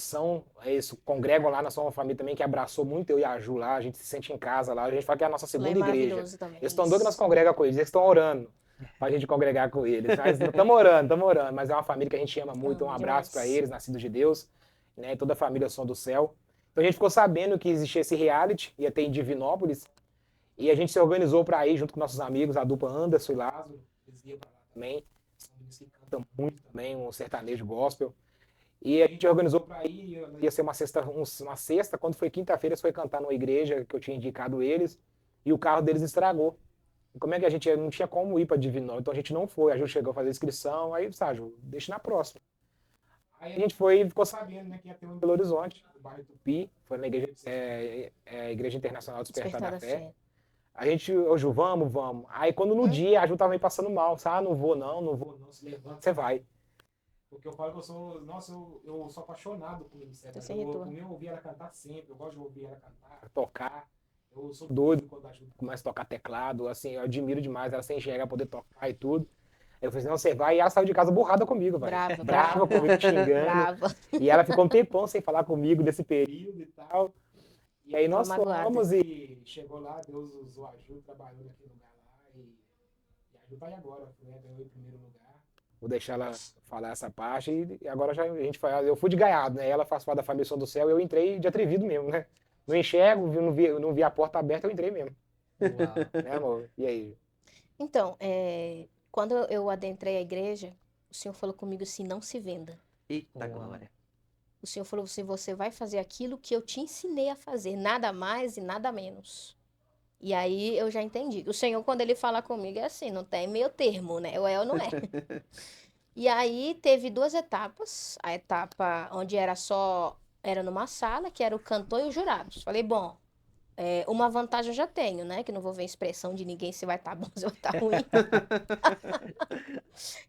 congregam lá na sua família também, que abraçou muito eu e a Ju lá, a gente se sente em casa lá, a gente fala que é a nossa Lá é segunda igreja. maravilhoso também. Eles estão doidos que nós congregamos com eles, eles estão orando pra gente congregar com eles. Mas estamos orando, mas é uma família que a gente ama muito, um Amo abraço demais. para eles, Nascidos de Deus, né, toda a família Som do Céu. Então a gente ficou sabendo que existia esse reality, ia ter em Divinópolis, e a gente se organizou para ir junto com nossos amigos, a dupla Anderson e Lázaro, eles iam para lá também, são meninos que cantam muito também, um sertanejo gospel. E a gente organizou para ir, ia ser uma sexta, quando foi quinta-feira, eles foi cantar numa igreja que eu tinha indicado eles, e o carro deles estragou. E como é que a gente não tinha como ir para Divinópolis, então a gente não foi. A Ju chegou a fazer a inscrição, aí, Sérgio, deixa na próxima. Aí a gente foi e ficou sabendo, né, que ia ter um em Belo Horizonte, no bairro Tupi, foi na igreja, Igreja Internacional Despertar Despertar da da Fé. Fé. A gente, ô Ju, vamos. Aí quando no dia a Ju tava meio passando mal, sabe? Ah, não vou não, se levanta, você vai. Porque eu falo que eu sou, nossa, eu sou apaixonado por ministério. Tô sem retorno. Eu ouvi ela cantar sempre, eu gosto de ouvir ela cantar, tocar. Eu sou doido quando a Ju começa a tocar teclado, assim, eu admiro demais ela sem enxergar, poder tocar e tudo. Aí eu falei assim, não, você vai, e ela saiu de casa burrada comigo, velho. Brava, Brava comigo, xingando. Brava. E ela ficou um tempão sem falar comigo desse período e tal. E aí nós magoada. fomos e chegou lá, Deus usou a Ju, trabalhou naquele lugar lá e a Ju tá aí agora, né? Ganhou em primeiro lugar. Vou deixar ela falar essa parte e agora já a gente faz. Eu fui de gaiado, né? Ela faz parte da família Som do Céu, eu entrei de atrevido mesmo, né? Não enxergo, não vi a porta aberta, eu entrei mesmo. Uau. Né, amor? E aí? Então, quando eu adentrei a igreja, o Senhor falou comigo assim, não se venda. Eita Uau. glória. O Senhor falou assim, você vai fazer aquilo que eu te ensinei a fazer, nada mais e nada menos. E aí eu já entendi. O Senhor, quando ele fala comigo, é assim, não tem meio termo, né? Ou é ou não é. E aí teve duas etapas. A etapa onde era numa sala, que era o cantor e os jurados. Falei, bom, uma vantagem eu já tenho, né? Que não vou ver a expressão de ninguém se vai estar bom, se vai estar ruim.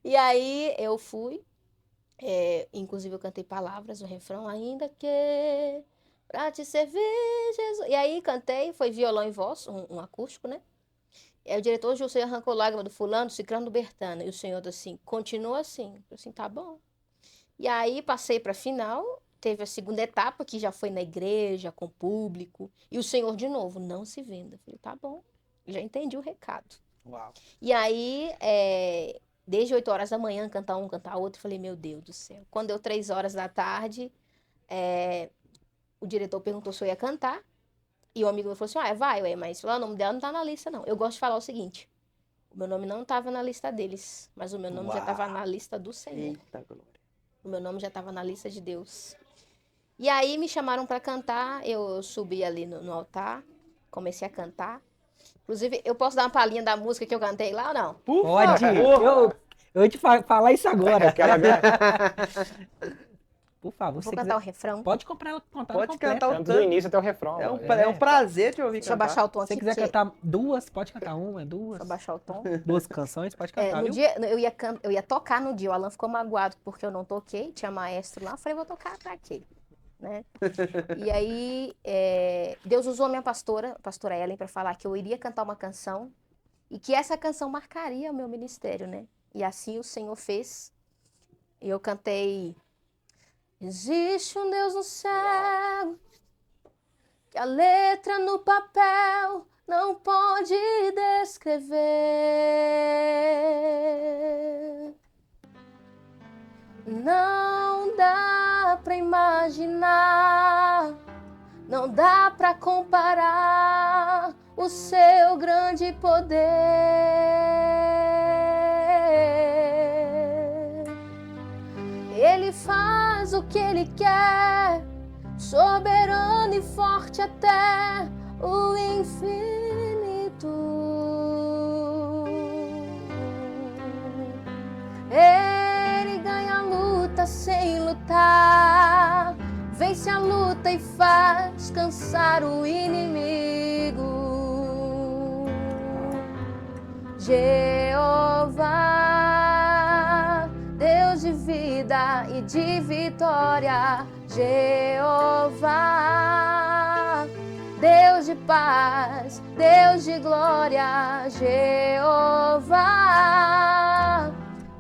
E aí eu fui. Inclusive eu cantei palavras no refrão, ainda que pra te servir, Jesus. E aí cantei, foi violão e voz, um acústico, né? E aí o diretor José arrancou lágrima do fulano, do ciclano, do Bertano. E o Senhor disse assim, continua assim. Eu assim, tá bom. E aí passei pra final, teve a segunda etapa, que já foi na igreja, com o público. E o Senhor de novo, não se venda. Eu falei, tá bom, já entendi o recado. Uau. E aí, desde 8 horas da manhã, cantar um, cantar outro, eu falei, meu Deus do céu. Quando deu 3 horas da tarde, o diretor perguntou se eu ia cantar. E o amigo meu falou assim, vai, mas o nome dela não tá na lista, não. Eu gosto de falar o seguinte, o meu nome não tava na lista deles, mas o meu nome já tava na lista do Senhor. Eita glória. O meu nome já tava na lista de Deus. E aí me chamaram para cantar, eu subi ali no altar, comecei a cantar. Inclusive, eu posso dar uma palhinha da música que eu cantei lá ou não? Por Pode. favor. Eu ia te falar isso agora. Aquela Por favor, Vou se você cantar o quiser. refrão. Pode comprar ela completa. Pode cantar o canto do tanto. início até o refrão. É um prazer te ouvir Deixa eu cantar. baixar o tom Se você aqui. quiser porque- cantar duas, pode cantar uma, duas. Deixa eu baixar o tom. Duas canções, pode cantar, No viu? dia, eu ia tocar no dia, o Alan ficou magoado porque eu não toquei, tinha maestro lá, eu falei, vou tocar pra quê? Né? E aí, Deus usou a minha pastora, a pastora Ellen, para falar que eu iria cantar uma canção e que essa canção marcaria o meu ministério, né? E assim o Senhor fez. E eu cantei, existe um Deus no céu, que a letra no papel não pode descrever. Não dá pra imaginar, não dá pra comparar o seu grande poder. Ele faz o que ele quer, soberano e forte até o infinito. Ele ganha a luta sem lutar, vence a luta e faz cansar o inimigo. Jeová, Deus de vida e de vitória. Jeová, Deus de paz, Deus de glória. Jeová,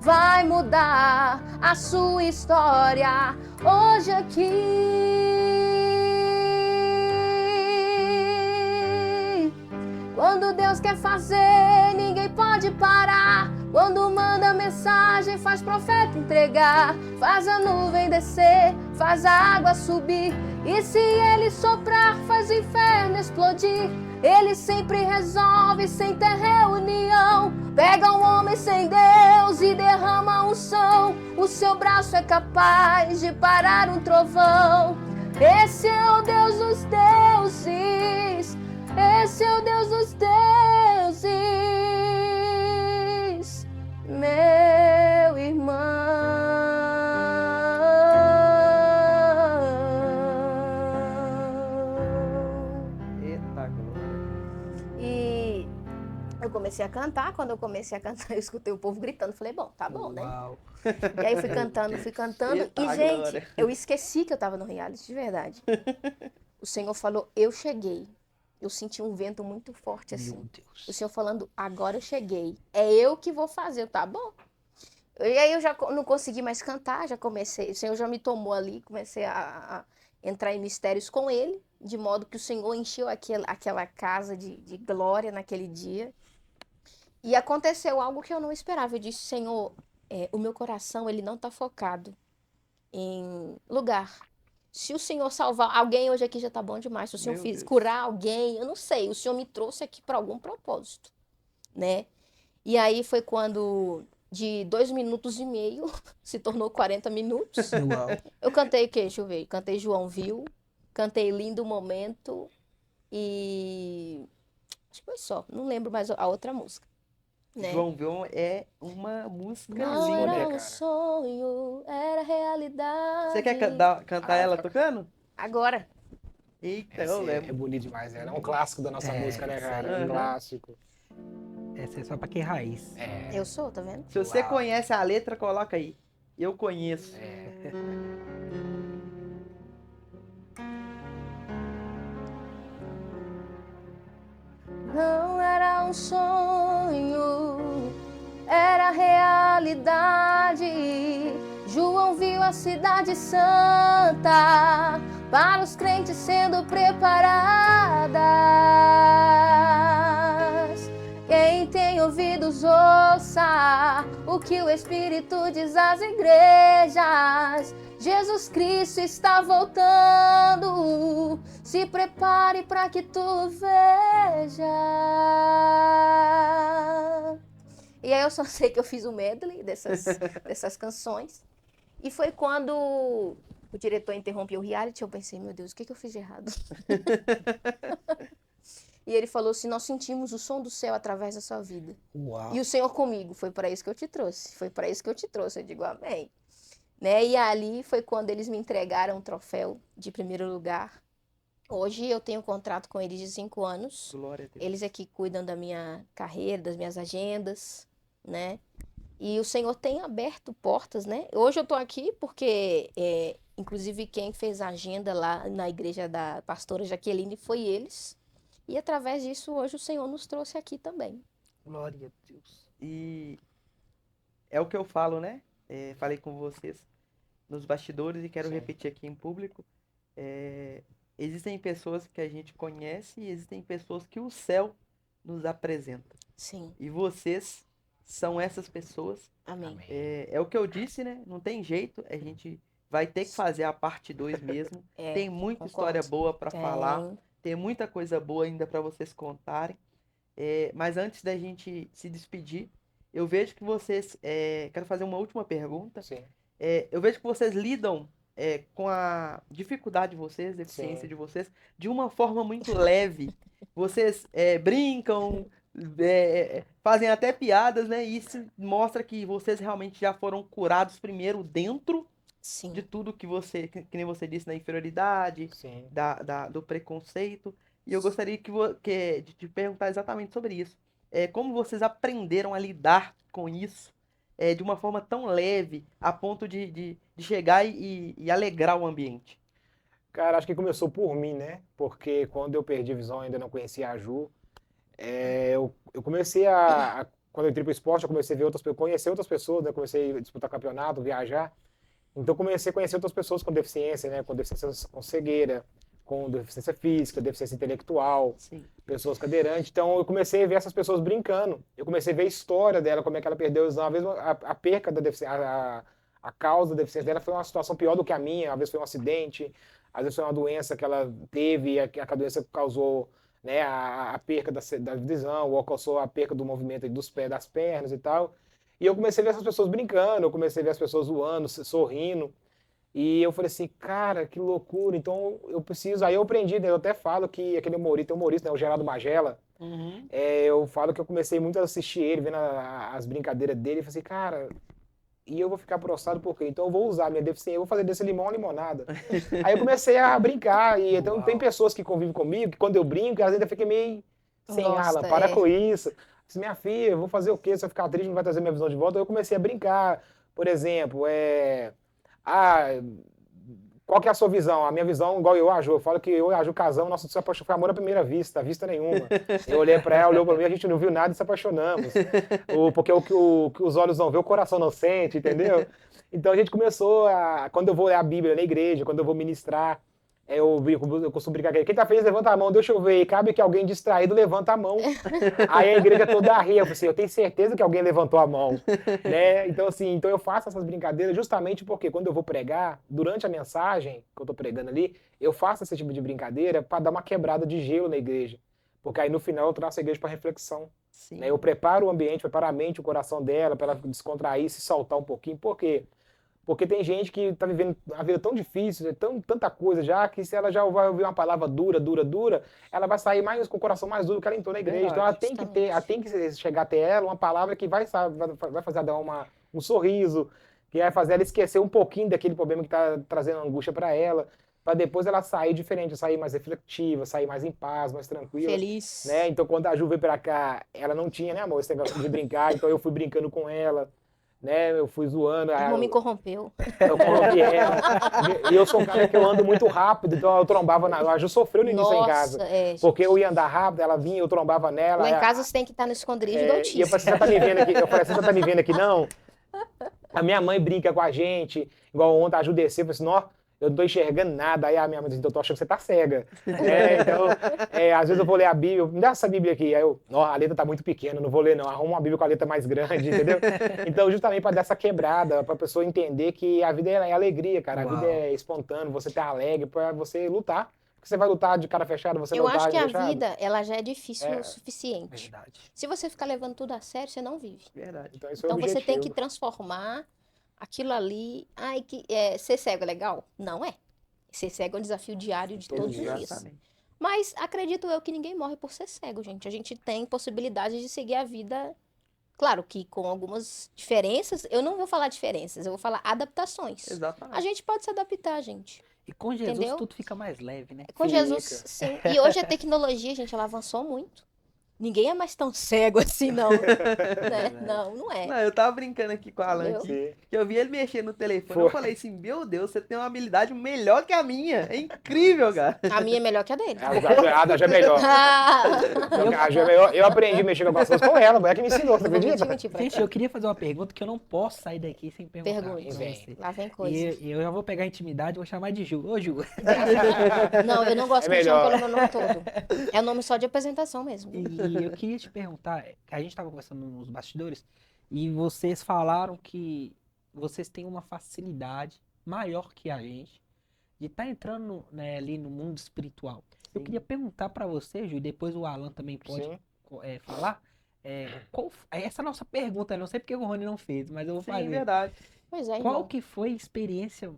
vai mudar a sua história hoje aqui. Quando Deus quer fazer, ninguém pode parar. Quando manda mensagem, mensagem, faz profeta entregar, faz a nuvem descer, faz a água subir. E se ele soprar, faz o inferno explodir. Ele sempre resolve sem ter reunião. Pega um homem sem Deus e derrama a unção. O seu braço é capaz de parar um trovão. Esse é o Deus dos deuses. Esse é o Deus dos deuses, meu irmão. Eita glória. E eu comecei a cantar. Quando eu comecei a cantar, eu escutei o povo gritando. Falei, bom, tá bom, né? Uau. E aí eu fui cantando. Eita, E, gente, glória. eu esqueci que eu tava no reality, de verdade. O Senhor falou, eu cheguei. Eu senti um vento muito forte, assim. Meu Deus. O Senhor falando, agora eu cheguei. É eu que vou fazer, tá bom? E aí eu já não consegui mais cantar, já comecei. O Senhor já me tomou ali, comecei a entrar em mistérios com Ele, de modo que o Senhor encheu aquela casa de glória naquele dia. E aconteceu algo que eu não esperava. Eu disse, Senhor, o meu coração, ele não tá focado em lugar. Se o Senhor salvar alguém hoje aqui já tá bom demais. Se o Senhor Meu Deus. curar alguém, eu não sei. O Senhor me trouxe aqui para algum propósito, né? E aí foi quando de 2 minutos e meio se tornou 40 minutos. Uau. Eu cantei o quê? Deixa eu ver. Cantei João Viu, cantei Lindo Momento e acho que foi só. Não lembro mais a outra música, né? João Viu é uma música Não Sim, linda. né, era um cara? sonho, era realidade. Você quer cantar ela tocando? Agora. Eita, Essa eu é lembro. bonito demais, né? É um clássico da nossa música, né, isso cara? aí. Um clássico. Essa é só pra quem é raiz. É. Eu sou, tá vendo? Se você Uau. conhece a letra, coloca aí. Eu conheço. Não era um sonho, era realidade. João viu a cidade santa para os crentes sendo preparadas. Quem tem ouvidos ouça o que o Espírito diz às igrejas. Jesus Cristo está voltando, se prepare para que tu veja. E aí eu só sei que eu fiz um medley dessas canções. E foi quando o diretor interrompeu o reality, eu pensei, meu Deus, o que eu fiz de errado? E ele falou assim, nós sentimos o som do céu através da sua vida. Uau. E o Senhor comigo, foi para isso que eu te trouxe. Foi para isso que eu te trouxe, eu digo amém. Né? E ali foi quando eles me entregaram o troféu de primeiro lugar. Hoje eu tenho um contrato com eles de 5 anos. Glória a Deus. Eles aqui cuidam da minha carreira, das minhas agendas, né? E o Senhor tem aberto portas, né? Hoje eu tô aqui porque, inclusive, quem fez a agenda lá na igreja da pastora Jaqueline foi eles. E através disso, hoje o Senhor nos trouxe aqui também. Glória a Deus. E é o que eu falo, né? Falei com vocês nos bastidores e quero Sim. repetir aqui em público. Existem pessoas que a gente conhece e existem pessoas que o céu nos apresenta. Sim, E vocês são essas pessoas. amém. Amém. É o que eu disse, né? Não tem jeito, a gente vai ter que fazer a parte 2 mesmo. Tem muita concordo. história boa para falar, Tem. tem muita coisa boa ainda para vocês contarem. Mas antes da gente se despedir, eu vejo que vocês. Quero fazer uma última pergunta. Sim. Eu vejo que vocês lidam com a dificuldade de vocês, deficiência Sim. de vocês, de uma forma muito leve. Vocês brincam, fazem até piadas, né? E isso mostra que vocês realmente já foram curados primeiro dentro Sim. de tudo que que nem você disse, da inferioridade, Sim. do preconceito. E eu gostaria de te perguntar exatamente sobre isso. Como vocês aprenderam a lidar com isso de uma forma tão leve, a ponto de chegar e alegrar o ambiente? Cara, acho que começou por mim, né? Porque quando eu perdi a visão, eu ainda não conhecia a Ju. Eu comecei quando eu entrei pro esporte, eu comecei a ver conhecer outras pessoas, né? Comecei a disputar campeonato, viajar. Então comecei a conhecer outras pessoas com deficiência, né? Com deficiência com cegueira, com deficiência física, deficiência intelectual, Sim. pessoas cadeirantes. Então eu comecei a ver essas pessoas brincando. Eu comecei a ver a história dela, como é que ela perdeu. Uma vez a perca da deficiência, a causa da deficiência dela foi uma situação pior do que a minha. Às vezes foi um acidente, às vezes foi uma doença que ela teve, e a doença causou, né, a perca da visão, ou causou a perca do movimento dos pés, das pernas e tal. E eu comecei a ver essas pessoas brincando, eu comecei a ver as pessoas zoando, sorrindo. E eu falei assim, cara, que loucura. Então eu preciso. Aí eu aprendi, né? Eu até falo que aquele humorista, né, o Geraldo Magela, Uhum. eu falo que eu comecei muito a assistir ele, vendo as brincadeiras dele, e falei assim, cara, e eu vou ficar prostrado por quê? Então eu vou usar a minha deficiência, eu vou fazer desse limão uma limonada. Aí eu comecei a brincar, e então tem pessoas que convivem comigo, que quando eu brinco, elas ainda ficam meio assim, Gosta, Alan, para é. com isso. Eu disse, minha filha, eu vou fazer o quê? Se eu ficar triste, não vai trazer minha visão de volta. Aí eu comecei a brincar, por exemplo, ah, qual que é a sua visão? A minha visão, igual eu e a Ju, eu falo que eu e a Ju casamos, nosso se apaixonou, foi amor à primeira vista, vista nenhuma. Eu olhei pra ela, olhou pra mim, a gente não viu nada e se apaixonamos. Porque o que os olhos não vê, o coração não sente, entendeu? Então a gente começou quando eu vou ler a Bíblia na igreja, quando eu vou ministrar, eu costumo brincar com quem tá feliz, levanta a mão, deixa eu ver. E cabe que alguém distraído levanta a mão. Aí a igreja toda ri. Eu falei assim, eu tenho certeza que alguém levantou a mão. Né? Então, assim, então eu faço essas brincadeiras justamente porque quando eu vou pregar, durante a mensagem que eu tô pregando ali, eu faço esse tipo de brincadeira para dar uma quebrada de gelo na igreja. Porque aí no final eu traço a igreja para reflexão. Sim. Né? Eu preparo o ambiente, preparo a mente, o coração dela, para ela descontrair, se soltar um pouquinho. Por quê? Porque tem gente que está vivendo a vida tão difícil, tanta coisa já, que se ela já vai ouvir uma palavra dura, ela vai sair mais com o coração mais duro que ela entrou na igreja. Então ela tem que ter, ela tem que chegar até ela uma palavra que vai fazer ela dar um sorriso, que vai fazer ela esquecer um pouquinho daquele problema que está trazendo angústia para ela, para depois ela sair diferente, sair mais reflexiva, sair mais em paz, mais tranquila. Feliz. Né? Então quando a Ju veio para cá, ela não tinha, né, amor, esse negócio de brincar, então eu fui brincando com ela. Né, eu fui zoando. O irmão me corrompeu. Eu corrompi ela. E eu sou um cara que eu ando muito rápido, então eu trombava na. A Ju sofreu no início em casa. Porque eu ia andar rápido, ela vinha, eu trombava nela. Lá em casa você tem que estar no esconderijo do autismo. E eu falei, você tá me vendo aqui? Eu falei, você tá me vendo aqui, não? A minha mãe brinca com a gente, igual ontem a Ju desceu, eu falei assim, ó, eu não tô enxergando nada. Aí a minha mãe diz, então eu tô achando que você tá cega. Então, às vezes eu vou ler a Bíblia, me dá essa Bíblia aqui. Aí eu, ó, a letra tá muito pequena, não vou ler não. Arruma uma Bíblia com a letra mais grande, entendeu? Então, justamente para dar essa quebrada, pra pessoa entender que a vida é alegria, cara. A vida é espontânea, você tá alegre pra você lutar. Porque você vai lutar de cara fechada, você Eu não tá acho que a fechado. vida, ela já é difícil o suficiente. Verdade. Se você ficar levando tudo a sério, você não vive. Verdade. Então, isso é o Então você tem que objetivo. transformar aquilo ali. Ai, ser cego é legal? Não é. Ser cego é um desafio diário de todos os dias. Exatamente. Mas acredito eu que ninguém morre por ser cego, gente. A gente tem possibilidade de seguir a vida, claro que com algumas diferenças. Eu não vou falar diferenças, eu vou falar adaptações. Exatamente. A gente pode se adaptar, gente. E com Jesus Entendeu? tudo fica mais leve, né? Com Fica. Jesus, sim. E hoje a tecnologia, gente, ela avançou muito. Ninguém é mais tão cego assim, não. Né? Não, não é. Não, eu tava brincando aqui com o Alan, Entendeu? aqui, que eu vi ele mexer no telefone. Foi. Eu falei assim, meu Deus, você tem uma habilidade melhor que a minha. É incrível, cara. A minha é melhor que a dele. A da já é melhor. Ah! A Ju é melhor. Eu aprendi a mexer com algumas coisas com ela, mas é que me ensinou, você Não vou acredita? mentir pra Gente, cá. eu queria fazer uma pergunta que eu não posso sair daqui sem perguntar. Pergunte. pra Vem. você. Lá vem coisa. E eu já vou pegar a intimidade e vou chamar de Ju. Ô, Ju. Não, eu não gosto É que me chame melhor. pelo meu nome todo. É o nome só de apresentação mesmo. E eu queria te perguntar, a gente estava conversando nos bastidores, e vocês falaram que vocês têm uma facilidade maior que a gente de estar entrando, né, ali no mundo espiritual. Eu Sim. queria perguntar para você, Ju, e depois o Alan também pode Sim. falar. Essa é a nossa pergunta, não sei porque o Rony não fez, mas eu vou Sim, fazer. verdade. Pois é, Qual irmão. que foi a experiência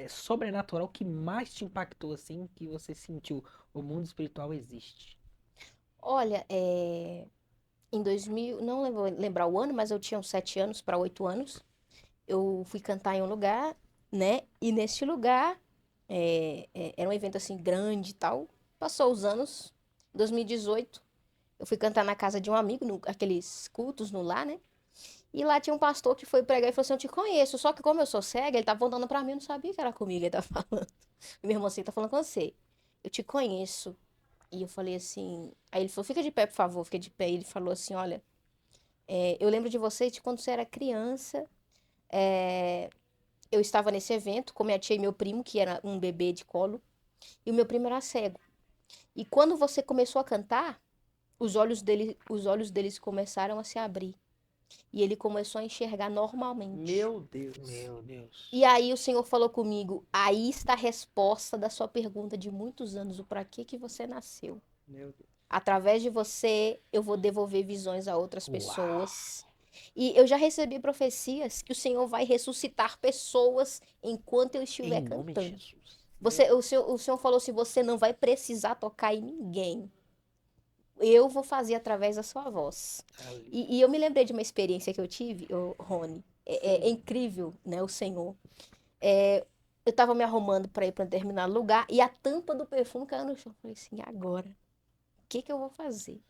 sobrenatural que mais te impactou, assim, que você sentiu? O mundo espiritual existe. Olha, em 2000, não vou lembrar o ano, mas eu tinha uns 7 anos para 8 anos. Eu fui cantar em um lugar, né? E neste lugar, era um evento assim grande e tal. Passou os anos, 2018, eu fui cantar na casa de um amigo, aqueles cultos no lar, né? E lá tinha um pastor que foi pregar e falou assim, eu te conheço, só que como eu sou cega, ele tava voltando pra mim, eu não sabia que era comigo, ele tava falando. Meu irmão assim, tá falando com você. Eu te conheço. E eu falei assim, aí ele falou, fica de pé, por favor, fica de pé. E ele falou assim, olha, eu lembro de você de quando você era criança, eu estava nesse evento com minha tia e meu primo, que era um bebê de colo, E o meu primo era cego. E quando você começou a cantar, os olhos deles começaram a se abrir. E ele começou a enxergar normalmente. Meu Deus. Meu Deus. E aí o Senhor falou comigo, aí está a resposta da sua pergunta de muitos anos, o para que você nasceu. Meu Deus. Através de você, eu vou devolver visões a outras Uau. pessoas. E eu já recebi profecias que o Senhor vai ressuscitar pessoas enquanto eu estiver Em nome de cantando. Jesus. O senhor falou assim, você não vai precisar tocar em ninguém. Eu vou fazer através da sua voz. Aleluia. E eu me lembrei de uma experiência que eu tive, Rony. É incrível, né, o Senhor. Eu tava me arrumando para ir para um determinado lugar e a tampa do perfume caiu no chão. Eu falei assim, e agora? O que eu vou fazer?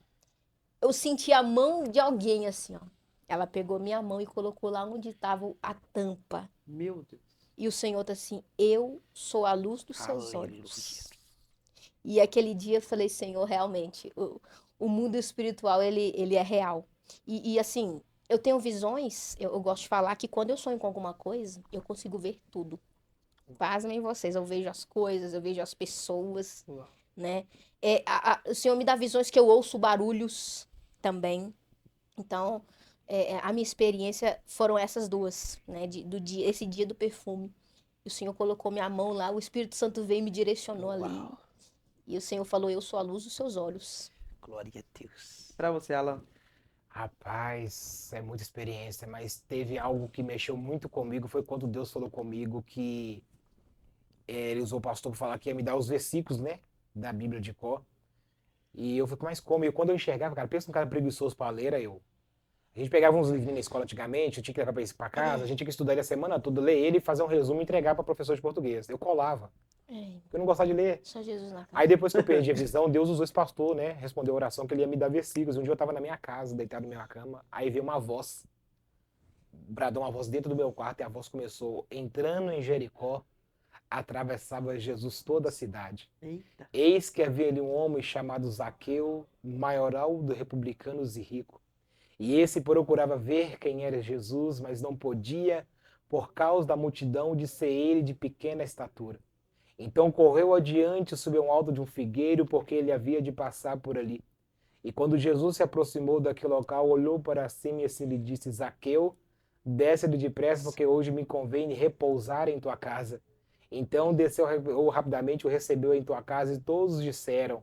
Eu senti a mão de alguém assim, ó. Ela pegou minha mão e colocou lá onde estava a tampa. Meu Deus. E o Senhor tá assim, eu sou a luz dos seus Aleluia. olhos. E aquele dia eu falei, Senhor, realmente, o mundo espiritual, ele é real. E assim, eu tenho visões, eu gosto de falar que quando eu sonho com alguma coisa, eu consigo ver tudo. Pasmem vocês, eu vejo as coisas, eu vejo as pessoas, Uau. né? O Senhor me dá visões que eu ouço barulhos também. Então, a minha experiência foram essas duas, né? Esse dia do perfume. O Senhor colocou minha mão lá, o Espírito Santo veio e me direcionou ali. Uau. E o Senhor falou, eu sou a luz dos seus olhos. Glória a Deus. Pra você, Alan. Rapaz, é muita experiência, mas teve algo que mexeu muito comigo, foi quando Deus falou comigo que ele usou o pastor para falar que ia me dar os versículos, né, da Bíblia de cor. E eu fico mais como, e quando eu enxergava, cara, pensa num cara preguiçoso para ler, era eu. A gente pegava uns livrinhos na escola antigamente, eu tinha que levar para casa, a gente tinha que estudar ele a semana toda, ler ele, fazer um resumo e entregar para professor de português. Eu colava, porque eu não gostava de ler. Só Jesus na casa. Aí depois que eu perdi a visão, Deus usou esse pastor, né? Respondeu a oração que ele ia me dar versículos. Um dia eu estava na minha casa, deitado na minha cama, aí veio uma voz, bradou uma voz dentro do meu quarto e a voz começou, entrando em Jericó, atravessava Jesus toda a cidade. Eita. Eis que havia ali um homem chamado Zaqueu, maioral dos republicanos e rico. E esse procurava ver quem era Jesus, mas não podia, por causa da multidão, de ser ele de pequena estatura. Então correu adiante, subiu ao alto de um figueiro, porque ele havia de passar por ali. E quando Jesus se aproximou daquele local, olhou para cima e assim lhe disse, Zaqueu, desce-lhe depressa, porque hoje me convém repousar em tua casa. Então desceu rapidamente, o recebeu em tua casa, e todos disseram,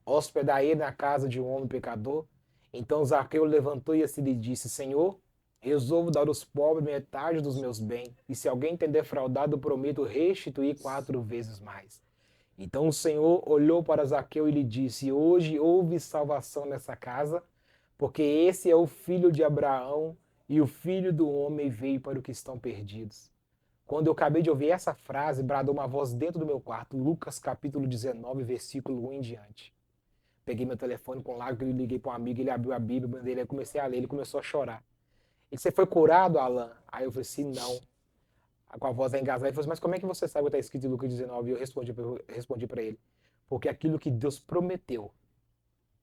hospedai na casa de um homem pecador. Então Zaqueu levantou e assim lhe disse, Senhor, resolvo dar aos pobres metade dos meus bens, e se alguém tem defraudado, prometo restituir 4 vezes mais. Então o Senhor olhou para Zaqueu e lhe disse, hoje houve salvação nessa casa, porque esse é o filho de Abraão, e o filho do homem veio para os que estão perdidos. Quando eu acabei de ouvir essa frase, bradou uma voz dentro do meu quarto, Lucas capítulo 19, versículo 1 em diante. Peguei meu telefone com lágrimas, liguei para um amigo, ele abriu a Bíblia, mandei ele, comecei a ler, ele começou a chorar. Ele disse, você foi curado, Alan? Aí eu falei assim, não. Com a voz engasgada, ele falou assim, mas como é que você sabe o que está escrito em Lucas 19? E eu respondi para ele, porque aquilo que Deus prometeu,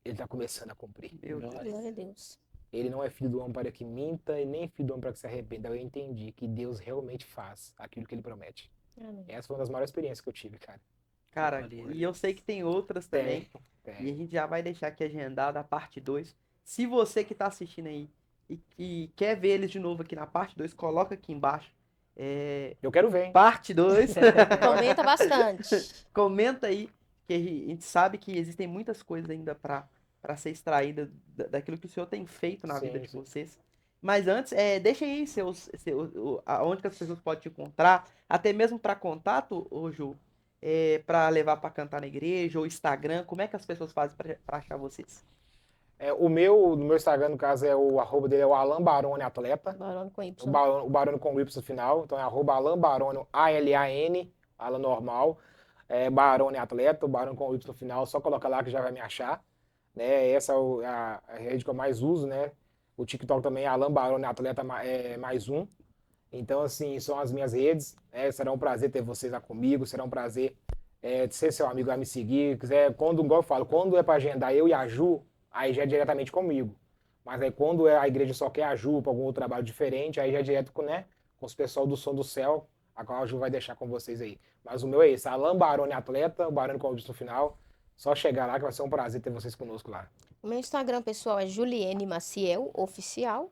ele está começando a cumprir. Meu Deus. Glória a Deus. Ele não é filho do homem para que minta e nem filho do homem para que se arrependa. Eu entendi que Deus realmente faz aquilo que ele promete. Amém. Essa foi uma das maiores experiências que eu tive, cara. Cara, Glória a e eu sei que tem outras também. E a gente já vai deixar aqui agendada a parte 2. Se você que tá assistindo aí e quer ver eles de novo aqui na parte 2, coloca aqui embaixo. Eu quero ver, hein? Parte 2. Comenta bastante. Comenta aí, que a gente sabe que existem muitas coisas ainda para ser extraída daquilo que o senhor tem feito na Sim, vida de sim. vocês. Mas antes, deixa aí aonde que as pessoas podem te encontrar, até mesmo para contato, ô Ju, para levar para cantar na igreja, ou Instagram, como é que as pessoas fazem para achar vocês? No meu Instagram, no caso, o arroba dele é o Alan Barone Atleta. Barone com Y. O Barone com Y no final. Então é arroba Alan Barone, ALAN, Alan normal. Barone Atleta, o Barone com Y no final. Só coloca lá que já vai me achar. Né? Essa é a rede que eu mais uso, né? O TikTok também é Alan Barone Atleta mais um. Então, assim, são as minhas redes. Será um prazer ter vocês lá comigo. Será um prazer ser seu amigo, vai me seguir. Quiser, igual eu falo, quando é para agendar eu e a Ju, aí já é diretamente comigo. Mas aí quando a igreja só quer a Ju para algum outro trabalho diferente, aí já é direto com os pessoal do Som do Céu. a qual a Ju vai deixar com vocês aí. Mas o meu é esse, Alan Baroni Atleta, o Baroni com o no final. Só chegar lá que vai ser um prazer ter vocês conosco lá. O meu Instagram pessoal é Juliene Maciel, oficial.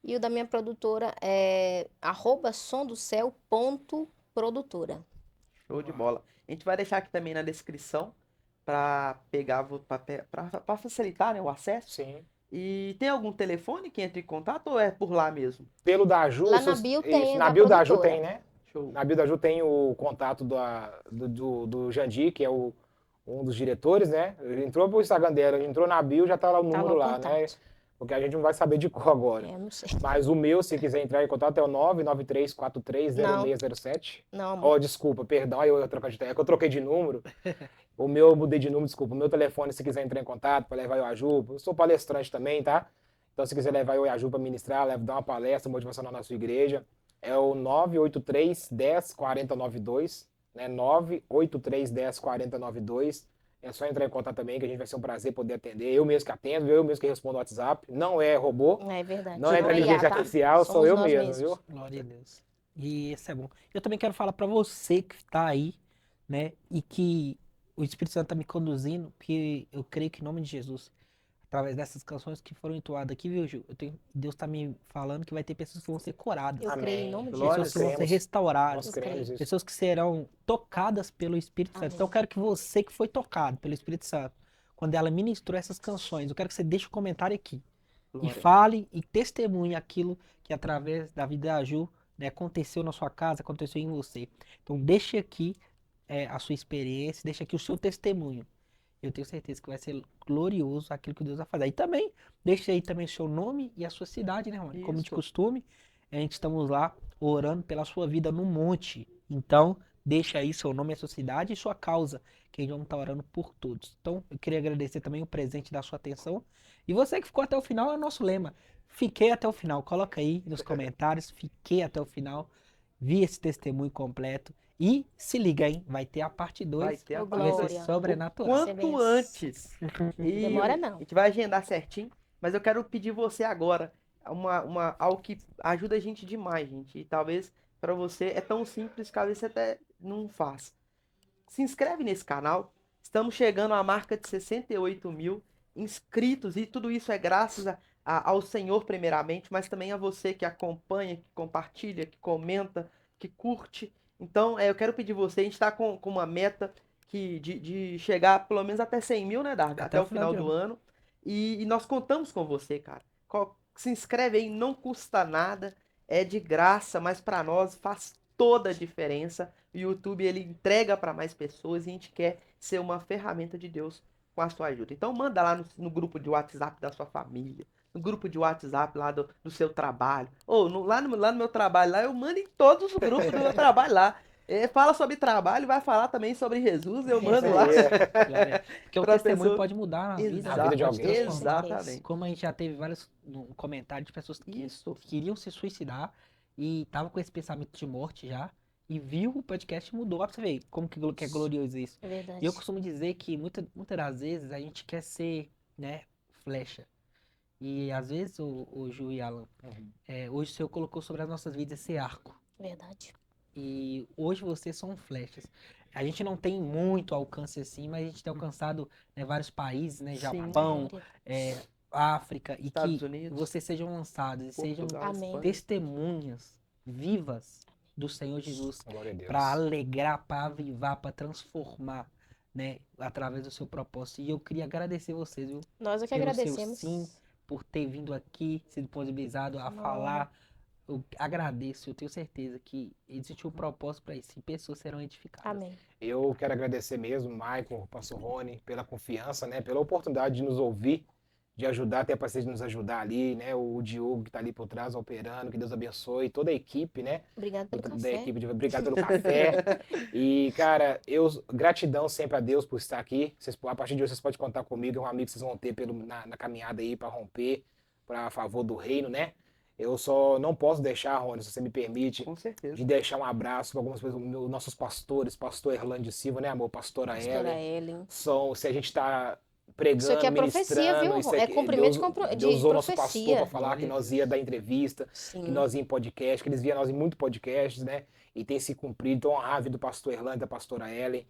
E o da minha produtora é @somdocel.produtora. Show de bola. A gente vai deixar aqui também na descrição para pegar, para facilitar, né, o acesso. Sim. E tem algum telefone que entre em contato ou é por lá mesmo? Pelo da Ju, Lá na bio tem, isso, da na bio da Ju produtora. tem, né? Show. Na bio da Ju tem o contato do Jandir, que é um dos diretores, né? Ele entrou pro Instagram dela, ele entrou na bio, já tá lá o Tava número o lá, né? contato. Porque a gente não vai saber de cor agora. É, não sei. Mas o meu, se quiser entrar em contato, é o 993430607. Não, amor. Oh, desculpa, perdão, aí eu troquei de telefone, eu troquei de número. O meu eu mudei de número, desculpa. O meu telefone, se quiser entrar em contato para levar eu e a Ju, eu sou palestrante também, tá? Então, se quiser levar eu e a Ju para ministrar, dar uma palestra motivacional na sua igreja, é o 983 10 40 92, né? 983 10 40 92. É só entrar em contato também, que a gente vai ser um prazer poder atender. Eu mesmo que atendo, eu mesmo que respondo o WhatsApp. Não é robô, É verdade. não é Não IA, inteligência tá? artificial, sou Somos eu nós mesmo, mesmos. viu? Glória a Deus. E isso é bom. Eu também quero falar pra você que tá aí, né? E que o Espírito Santo tá me conduzindo, que eu creio que em nome de Jesus, através dessas canções que foram entoadas aqui, viu, Gil? Deus tá me falando que vai ter pessoas que vão ser curadas. Eu creio em nome de Glória Pessoas Jesus. que vão ser cremos. restauradas. Nós cremos isso. Pessoas que serão tocadas pelo Espírito Santo. Amém. Então eu quero que você que foi tocado pelo Espírito Santo, quando ela ministrou essas canções, eu quero que você deixe um comentário aqui. E Glória. fale e testemunhe aquilo que através da vida da Ju, né, aconteceu na sua casa, aconteceu em você. Então deixe aqui a sua experiência, deixe aqui o seu testemunho. Eu tenho certeza que vai ser glorioso aquilo que Deus vai fazer. E também, deixe aí também o seu nome e a sua cidade, né, Rony? Como de Isso. costume, a gente estamos lá orando pela sua vida no monte. Então, deixa aí seu nome, a sua cidade e sua causa, que a gente vai estar orando por todos. Então, eu queria agradecer também o presente da sua atenção. E você que ficou até o final, é o nosso lema. Fiquei até o final. Coloca aí nos comentários, fiquei até o final. Vi esse testemunho completo. E se liga, hein? Vai ter a parte 2. Vai ter a Ô, parte Vai ser glória. sobrenatural. quanto Você antes. E Demora a não. gente vai agendar certinho, mas eu quero pedir você agora algo que ajuda a gente demais, gente. E talvez para você é tão simples que às vezes você até não faz. Se inscreve nesse canal. Estamos chegando à marca de 68 mil inscritos e tudo isso é graças ao Senhor primeiramente, mas também a você que acompanha, que compartilha, que comenta, que curte. Então, eu quero pedir você, a gente está com uma meta de chegar pelo menos até 100 mil, né, Darga? Até o final de do ano. E nós contamos com você, cara. Se inscreve aí, não custa nada, é de graça, mas para nós faz toda a diferença. O YouTube, ele entrega para mais pessoas e a gente quer ser uma ferramenta de Deus com a sua ajuda. Então, manda lá no grupo de WhatsApp da sua família, no grupo de WhatsApp lá do seu trabalho. Ou lá no meu trabalho lá, eu mando em todos os grupos do meu trabalho lá. Fala sobre trabalho, vai falar também sobre Jesus, eu mando lá. Porque o Pra testemunho pessoa- pode mudar a vida, A vida de pode alguém. transformar. Exatamente. Como a gente já teve vários comentários de pessoas que Isso. queriam se suicidar e estavam com esse pensamento de morte já, e viu o podcast e mudou. Ó, pra você ver como que é glorioso isso. É verdade. E eu costumo dizer que muitas das vezes a gente quer ser, né, flecha. E às vezes, o Ju e Alan, hoje o Senhor colocou sobre as nossas vidas esse arco. Verdade. E hoje vocês são flechas. A gente não tem muito alcance assim, mas a gente tem alcançado, né, vários países, né? Sim. Japão, Glória. África, e Estados que Unidos, vocês sejam lançados e sejam Portugal, Amém. Espanha. testemunhas vivas do Senhor Jesus Glória a Deus. para alegrar, para avivar, para transformar, né, através do seu propósito. E eu queria agradecer vocês, viu, Nós é que pelo seu agradecemos. sim, por ter vindo aqui, se disponibilizado a Não. falar. Eu agradeço, eu tenho certeza que existe um propósito para isso e pessoas serão edificadas. Amém. Eu quero agradecer mesmo, Michael, Pastor Rony, pela confiança, né? Pela oportunidade de nos ouvir, de ajudar, ter a paciência de nos ajudar ali, né? O Diogo que está ali por trás, operando, que Deus abençoe, toda a equipe, né? Obrigado pelo Da café. equipe, obrigado pelo café. E, cara, gratidão sempre a Deus por estar aqui. A partir de hoje vocês podem contar comigo, é um amigo que vocês vão ter na caminhada aí para romper, a favor do reino, né? Eu só não posso deixar, Rony, se você me permite, Com certeza. de deixar um abraço para algumas pessoas, nossos pastores, pastor Erlande Silva, né, amor? Pastora Pastora Ellen. Ellen. Se a gente está pregando, Isso aqui é profecia, ministrando. viu? Isso É aqui, cumprimento Deus de usou nosso pastor profecia. para falar que nós ia dar entrevista, que Sim. nós ia em podcast, que eles viam nós em muitos podcasts, né? E tem se cumprido. Então, honrar a vida do pastor Erlando, da pastora Ellen,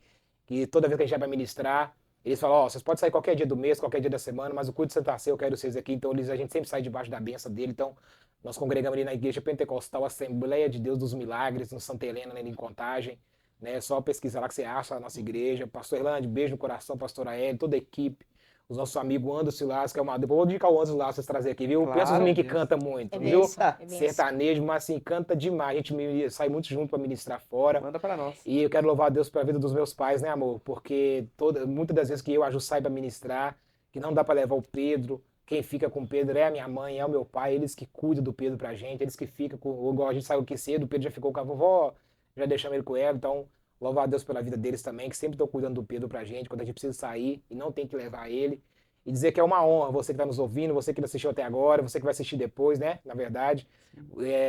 que toda vez que a gente vai ministrar, eles falam, ó, vocês podem sair qualquer dia do mês, qualquer dia da semana, mas o culto de Santa Ceia eu quero vocês aqui. Então, a gente sempre sai debaixo da bênção dele. Então, nós congregamos ali na Igreja Pentecostal Assembleia de Deus dos Milagres, no Santa Helena, ali em Contagem. Né? Só pesquisar lá que você acha a nossa igreja. Pastor Erlando, beijo no coração, pastora Ellen, toda a equipe. Os nossos amigos Anderson Silas, que é uma... Depois eu vou indicar o Anderson Silas pra vocês trazerem aqui, viu? Claro, Pensa nos meninos que Deus. canta muito, É viu? bênção, é bênção. Sertanejo, mas assim, canta demais. A gente sai muito junto pra ministrar fora. Manda pra nós. E eu quero louvar a Deus pela vida dos meus pais, né, amor? Porque muitas das vezes que eu e a Ju sai pra ministrar, que não dá pra levar o Pedro, quem fica com o Pedro é a minha mãe, é o meu pai, eles que cuidam do Pedro pra gente, eles que ficam com... Igual a gente saiu aqui cedo, o Pedro já ficou com a vovó, já deixamos ele com ela, então louvar a Deus pela vida deles também, que sempre estão cuidando do Pedro pra gente, quando a gente precisa sair e não tem que levar ele. E dizer que é uma honra, você que está nos ouvindo, você que não assistiu até agora, você que vai assistir depois, né? Na verdade,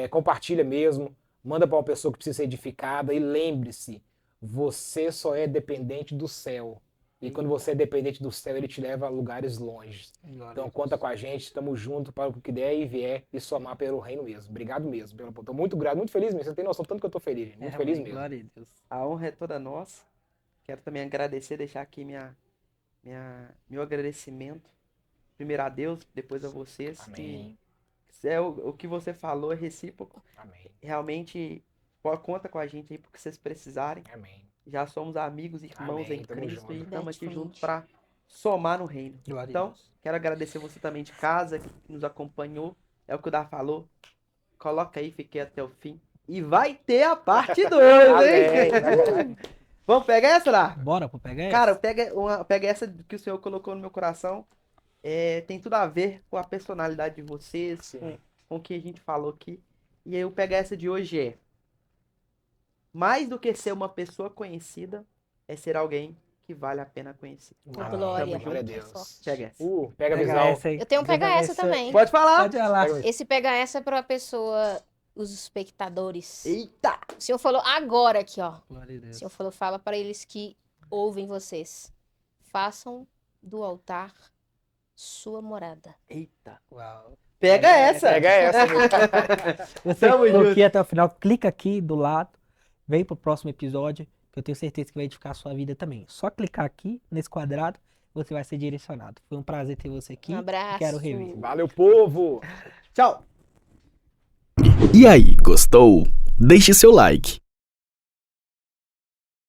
compartilha mesmo, manda para uma pessoa que precisa ser edificada e lembre-se, você só é dependente do céu. E quando você é dependente do céu, ele te leva a lugares longe. Então conta com a gente, estamos juntos para o que der e vier e somar pelo reino mesmo. Obrigado mesmo. Estou muito grato, muito feliz mesmo. Você tem noção tanto que eu estou feliz, gente. Muito feliz mesmo. Glória a Deus. A honra é toda nossa. Quero também agradecer, deixar aqui meu agradecimento. Primeiro a Deus, depois a vocês. Amém. Que o que você falou é recíproco. Amém. Realmente, conta com a gente aí porque vocês precisarem. Amém. Já somos amigos e irmãos Amém, em tamo Cristo junto. e estamos aqui Verdade, juntos para somar no reino. Glória a Então, Deus. quero agradecer você também de casa que nos acompanhou. É o que o Dá falou. Coloca aí, fiquei até o fim. E vai ter a parte 2, hein? Amém. Vamos pegar essa lá? Bora pro pegar Cara, pega essa que o Senhor colocou no meu coração. Tem tudo a ver com a personalidade de vocês, Sim. com o que a gente falou aqui. E aí o pega essa de hoje é: mais do que ser uma pessoa conhecida, é ser alguém que vale a pena conhecer. Ah, Glória. Glória a Muito Deus. forte. Pega essa. Pega a visão. essa aí. Eu tenho um pega essa também. Pode falar. Pode falar. Esse pega essa para a pessoa, os espectadores. Eita! O Senhor falou agora aqui, ó. Glória a O Deus. Senhor falou, fala para eles que ouvem vocês. Façam do altar sua morada. Eita! Uau. Pega essa! Pega essa. Você Tamo que ficou junto. aqui até o final, clica aqui do lado, vem pro próximo episódio, que eu tenho certeza que vai edificar a sua vida também. Só clicar aqui nesse quadrado, você vai ser direcionado. Foi um prazer ter você aqui. Um abraço. Quero rever. Valeu, povo! Tchau! E aí, gostou? Deixe seu like,